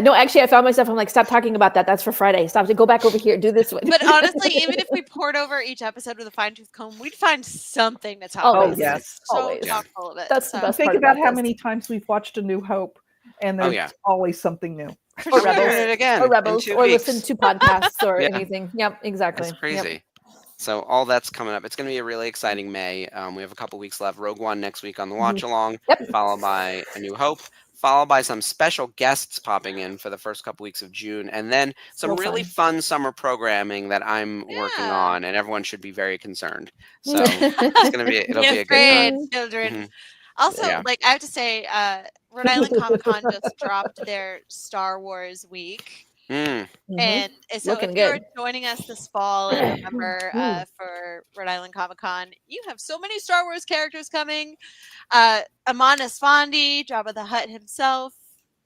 No, actually, I found myself. I'm like, stop talking about that. That's for Friday. Stop. Go back over here. Do this one. But honestly, even if we poured over each episode with a fine-tooth comb, we'd find something to talk about. Oh, yes. So Always. thoughtful of it. That's the best Think part about how this. many times we've watched A New Hope, and there's always something new. Or Rebels. Rebels. It again or Rebels. Or weeks. listen to podcasts or anything. Yep, exactly. It's crazy. Yep. So all that's coming up. It's going to be a really exciting May. We have a couple weeks left. Rogue One next week on the watch along, followed by A New Hope, followed by some special guests popping in for the first couple weeks of June, and then some really fun summer programming that I'm working on, and everyone should be very concerned. So it's going to be it'll be a good time. Children. Also, like I have to say, Rhode Island Comic Con just dropped their Star Wars week. And so if you're joining us this fall in November for Rhode Island Comic Con, you have so many Star Wars characters coming. Amon Esfandi, Jabba the Hutt himself,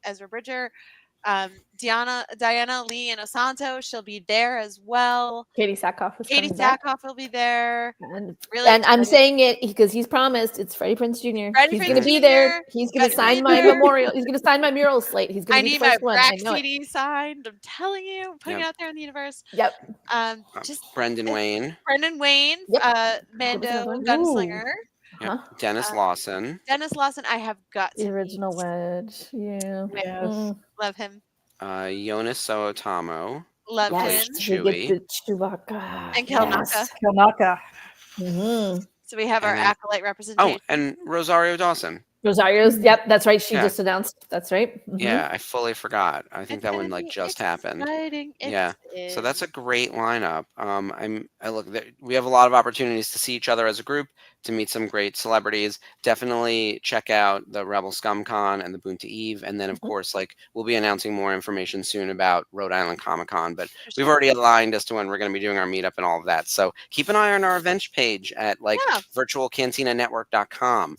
Ezra Bridger, Diana Lee Inosanto, she'll be there as well. Katie Sackhoff will be there. And I'm saying it because he's promised. It's Freddie Prinze Jr. He's going to be there. He's going to sign my memorial. He's going to sign my mural slate. He's going to be the first one. I need my Brack CD signed. I'm telling you, putting it out there in the universe. Yep. Just Brendan Wayne. Mando Gunslinger. Yep. Dennis Lawson. I have got the original Wedge. Yeah. Yes. Love him. Jonas Sootamo. Love him. Chewie. Chewbacca. And Kelnaka. So we have our acolyte representation. Oh, and Rosario Dawson. Rosario's, that's right. She just announced. That's right. Yeah, I fully forgot. I think that one just happened. So that's a great lineup. We have a lot of opportunities to see each other as a group, to meet some great celebrities. Definitely check out the Rebel Scum Con and the Boonta Eve, and then of course, we'll be announcing more information soon about Rhode Island Comic Con. But we've already aligned as to when we're going to be doing our meetup and all of that. So keep an eye on our events page at virtualcantinanetwork.com.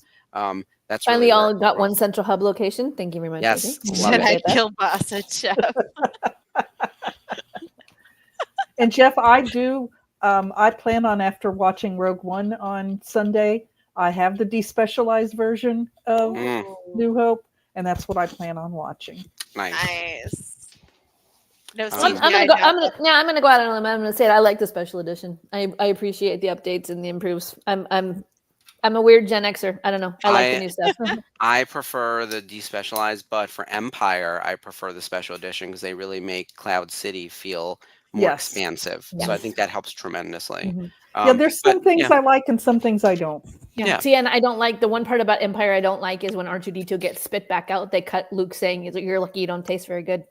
That's finally really all got one central hub location. Thank you very much. Yes, Jedi Kielbasa, Jeff. And Jeff, I plan on, after watching Rogue One on Sunday, I have the despecialized version of New Hope, and that's what I plan on watching. Nice. No, I'm gonna go out on a limb. I'm gonna say it. I like the special edition. I appreciate the updates and the improves. I'm a weird Gen Xer. I don't know. I like the new stuff. I prefer the despecialized, but for Empire, I prefer the special edition because they really make Cloud City feel more expansive. So I think that helps tremendously. Yeah, there's some things I like and some things I don't. Yeah. See, and I don't like the one part about Empire I don't like is when R2-D2 gets spit back out. They cut Luke saying, "You're lucky you don't taste very good."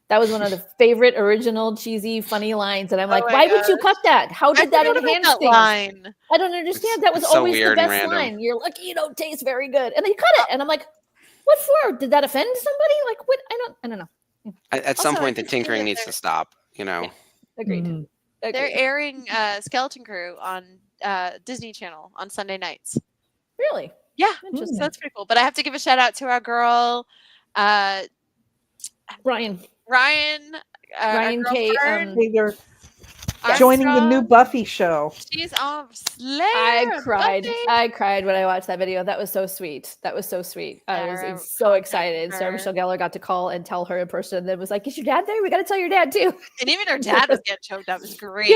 That was one of the favorite original cheesy funny lines, and I'm like, why would you cut that? How did that enhance things? Line. I don't understand. That was so always the best line. You're lucky you don't taste very good, and they cut it, and I'm like, what for? Did that offend somebody? Like what? I don't know. At some point, the tinkering needs to stop. You know. Yeah. Agreed. Agreed. They're airing Skeleton Crew on Disney Channel on Sunday nights. Really? Yeah, that's pretty cool. But I have to give a shout out to our girl, Ryan K. They're joining the new Buffy show. She's on Slayer. I cried. Buffy. I cried when I watched that video. That was so sweet. I was so excited. Sarah Michelle Gellar got to call and tell her in person, and then was like, "Is your dad there? We got to tell your dad too." And even her dad was getting choked up. It was great.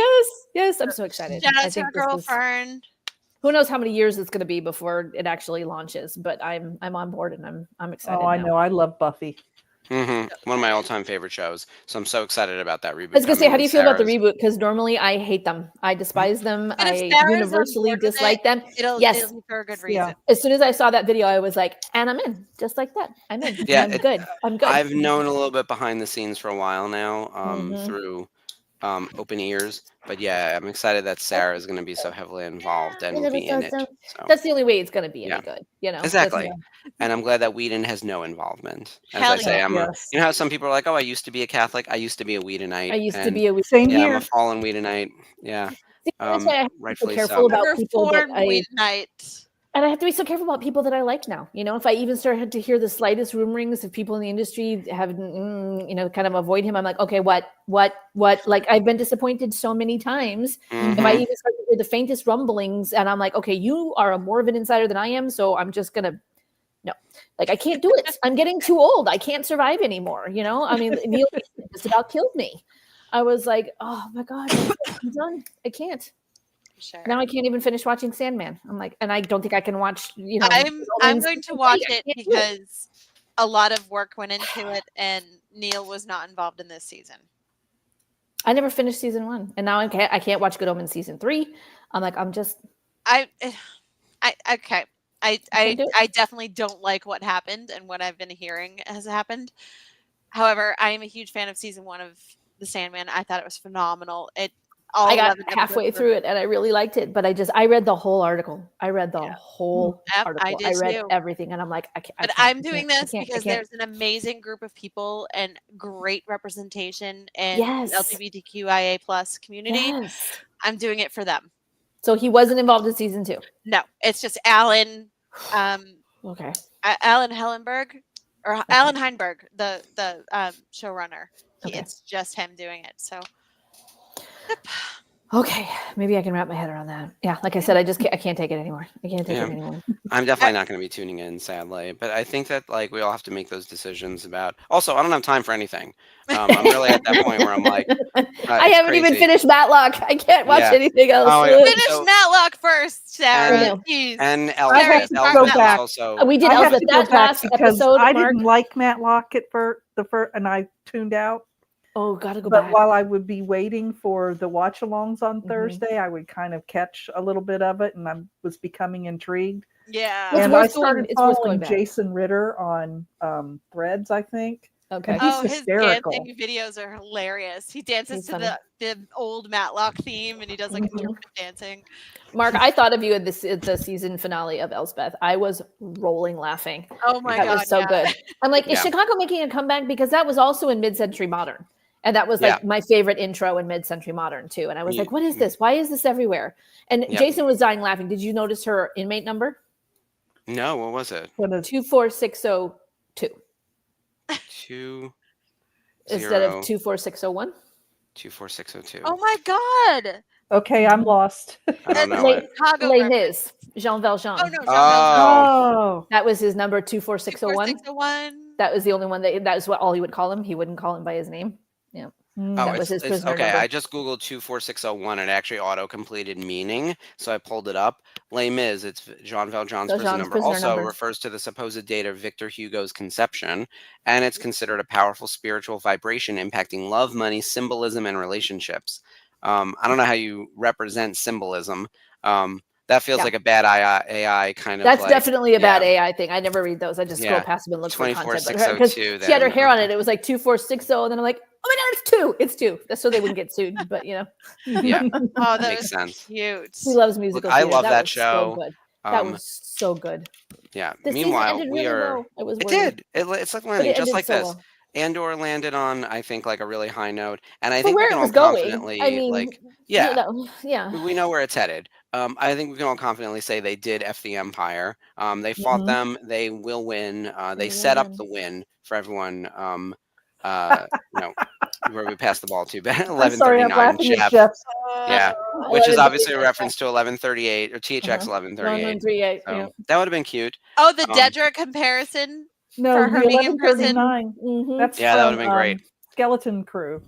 Yes. I'm so excited. Shout out to our girlfriend. Who knows how many years it's going to be before it actually launches? But I'm on board and I'm excited. Oh, I know. I love Buffy. One of my all-time favorite shows. So I'm so excited about that reboot. I was gonna say, how do you feel about the reboot? Because normally I hate them. I despise them. I universally dislike them. It'll be for a good reason. Yeah. As soon as I saw that video, I was like, and I'm in. Just like that. I'm in. Yeah, I'm good. I've known a little bit behind the scenes for a while now, through open ears. But yeah, I'm excited that Sarah is going to be so heavily involved and will be in it. So. That's the only way it's going to be any good, you know. Exactly. And I'm glad that Whedon has no involvement. As I say, you know how some people are like, "Oh, I used to be a Catholic. I used to be a Whedonite. I used to be a Same here. I'm a fallen Whedonite. Yeah. That's why I have to be so rightfully careful about people that Whedonite. And I have to be so careful about people that I like now. You know, if I even start to hear the slightest rumorings of people in the industry have, kind of avoid him, I'm like, okay, what? Like, I've been disappointed so many times. If I even start to hear the faintest rumblings, and I'm like, okay, you are more of an insider than I am, so I'm just gonna, no, like, I can't do it. I'm getting too old. I can't survive anymore. You know, I mean, Neil just about killed me. I was like, oh my God, I'm done. I can't. Sure. Now I can't even finish watching Sandman. I'm like, and I don't think I can watch. I'm going to watch it because a lot of work went into it, and Neil was not involved in this season. I never finished season 1, and now I can't watch Good Omens season 3. I'm like, I definitely don't like what happened and what I've been hearing has happened. However, I am a huge fan of season 1 of The Sandman. I thought it was phenomenal. I got halfway through it and I really liked it, but I read the whole article. I read everything, and I'm like, I'm doing this because there's an amazing group of people and great representation in the LGBTQIA plus community. Yes. I'm doing it for them. So he wasn't involved in season 2. No, it's just Alan. Okay. Alan Hellenberg or Alan Heinberg, the showrunner. Okay. It's just him doing it. So. Okay, maybe I can wrap my head around that. Yeah, like I said, I can't take it anymore. I can't take it anymore. I'm definitely not going to be tuning in, sadly. But I think that we all have to make those decisions about. Also, I don't have time for anything. I'm really at that point where I'm like, I haven't even finished Matlock. I can't watch anything else. Finish Matlock first, Sarah. And Elspeth. Also, we did Elspeth that last episode. I didn't like Matlock at the first, and I tuned out. Oh, gotta go back. But while I would be waiting for the watch-alongs on Thursday, I would kind of catch a little bit of it, and I was becoming intrigued. Yeah. And I started following Jason Ritter on Threads, I think. Okay. He's hysterical. His dancing videos are hilarious. He dances to the old Matlock theme, and he does like interpretive dancing. Mark, I thought of you at the season finale of Elspeth. I was rolling laughing. Oh my God. That was so good. I'm like, is Chicago making a comeback? Because that was also in Mid-Century Modern. And that was like my favorite intro in Mid-Century Modern too. And I was like, what is this? Why is this everywhere? And Jason was dying laughing. Did you notice her inmate number? No, what was it? 24602. 2 instead of 24601. 24602. Oh my God. Okay, I'm lost. I don't know. Les Mis, Jean Valjean. Oh no, Jean Valjean. That was his number 24601. 24601. That was the only one that was all he would call him. He wouldn't call him by his name. Yeah. That was his prisoner okay. number. I just Googled 24601. It actually auto completed meaning. So I pulled it up. Les Mis, it's Jean Valjean's prison number, also refers to the supposed date of Victor Hugo's conception, and it's considered a powerful spiritual vibration impacting love, money, symbolism, and relationships. I don't know how you represent symbolism. That feels like a bad AI kind of. That's definitely a bad AI thing. I never read those. I just scroll past them and look for content. Because she had her hair on it. It was like 2460, and then I'm like, oh my god, it's 2. It's 2. That's so they wouldn't get sued. But Yeah. Oh, that makes sense. Cute. He loves musical theater. I love that show. So good. That was so good. Yeah. The Meanwhile, we are. Well. It did. It's like landing just like this. Well. Andor landed on, I think, like a really high note, and I think we can all confidently, we know where it's headed. I think we can all confidently say they did F the Empire. They fought them. They will win. They set up the win for everyone. Where we passed the ball to 11:39. Jeff. Yeah, which is obviously a reference to 11:38 or THX 11:38. That would have been cute. Oh, the Dedra comparison. No, for her being in prison. That's that would have been great. Skeleton Crew.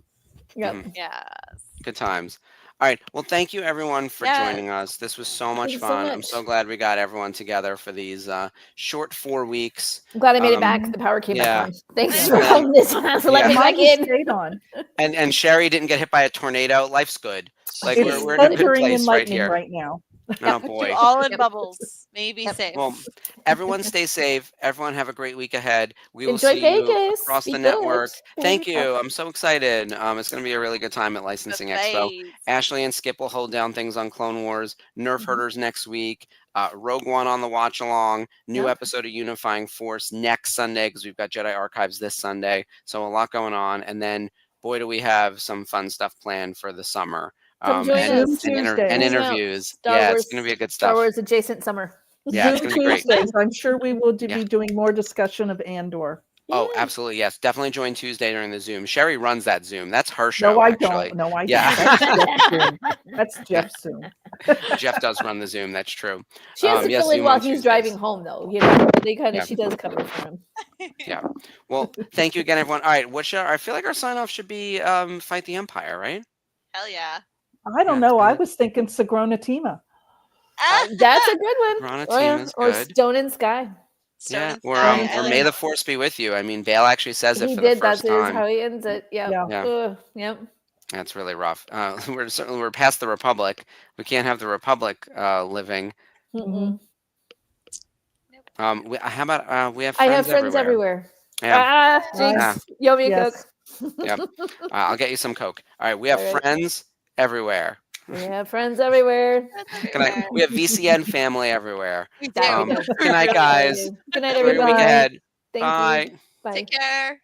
Yep. Yes. Good times. All right. Well, thank you everyone for joining us. This was so much fun. I'm so glad we got everyone together for these short 4 weeks. I'm glad I made it back. The power came back on. Thanks for holding this on, for letting me back in. On. And Sherry didn't get hit by a tornado. Life's good. Like we're in a good place right here. Right now. Oh boy. All in bubbles. Maybe safe. Well, everyone stay safe. Everyone have a great week ahead. We will Enjoy see Vegas. you across the network. Thank you. I'm so excited. It's going to be a really good time at Licensing Expo. Ashlee and Skip will hold down things on Clone Wars. Nerf Herders next week. Rogue One on the watch along. New episode of Unifying Force next Sunday because we've got Jedi Archives this Sunday. So a lot going on. And then, boy, do we have some fun stuff planned for the summer. And interviews. It's going to be a good stuff. Star Wars adjacent summer. Yeah, it's going to be great. I'm sure we will be doing more discussion of Andor. Oh, absolutely. Yes. Definitely join Tuesday during the Zoom. Sherry runs that Zoom. That's her show. No, I actually. don't. No, I don't. That's Jeff's Zoom. Jeff does run the Zoom. That's true. She has to fill in while he's driving home, though. They kind of she does cover for him. Yeah. Well, thank you again, everyone. All right. I feel like our sign off should be Fight the Empire, right? Hell yeah. I don't know. I was thinking Sigrona Tima. That's a good one. Or Stone and Sky. Or May the Force be with you. I mean, Bale actually says it for the first time. That's how he ends it. Yep. That's really rough. We're past the Republic. We can't have the Republic living. Mm-mm. How about we have? I have friends everywhere. Yeah. Jinx. Yomi Coke. Yep. I'll get you some Coke. All right. We have friends everywhere. We have friends everywhere. We have VCN family everywhere. We do. Good night, guys. Good night, everybody. Week ahead. Thank Bye. You. Bye. Take care.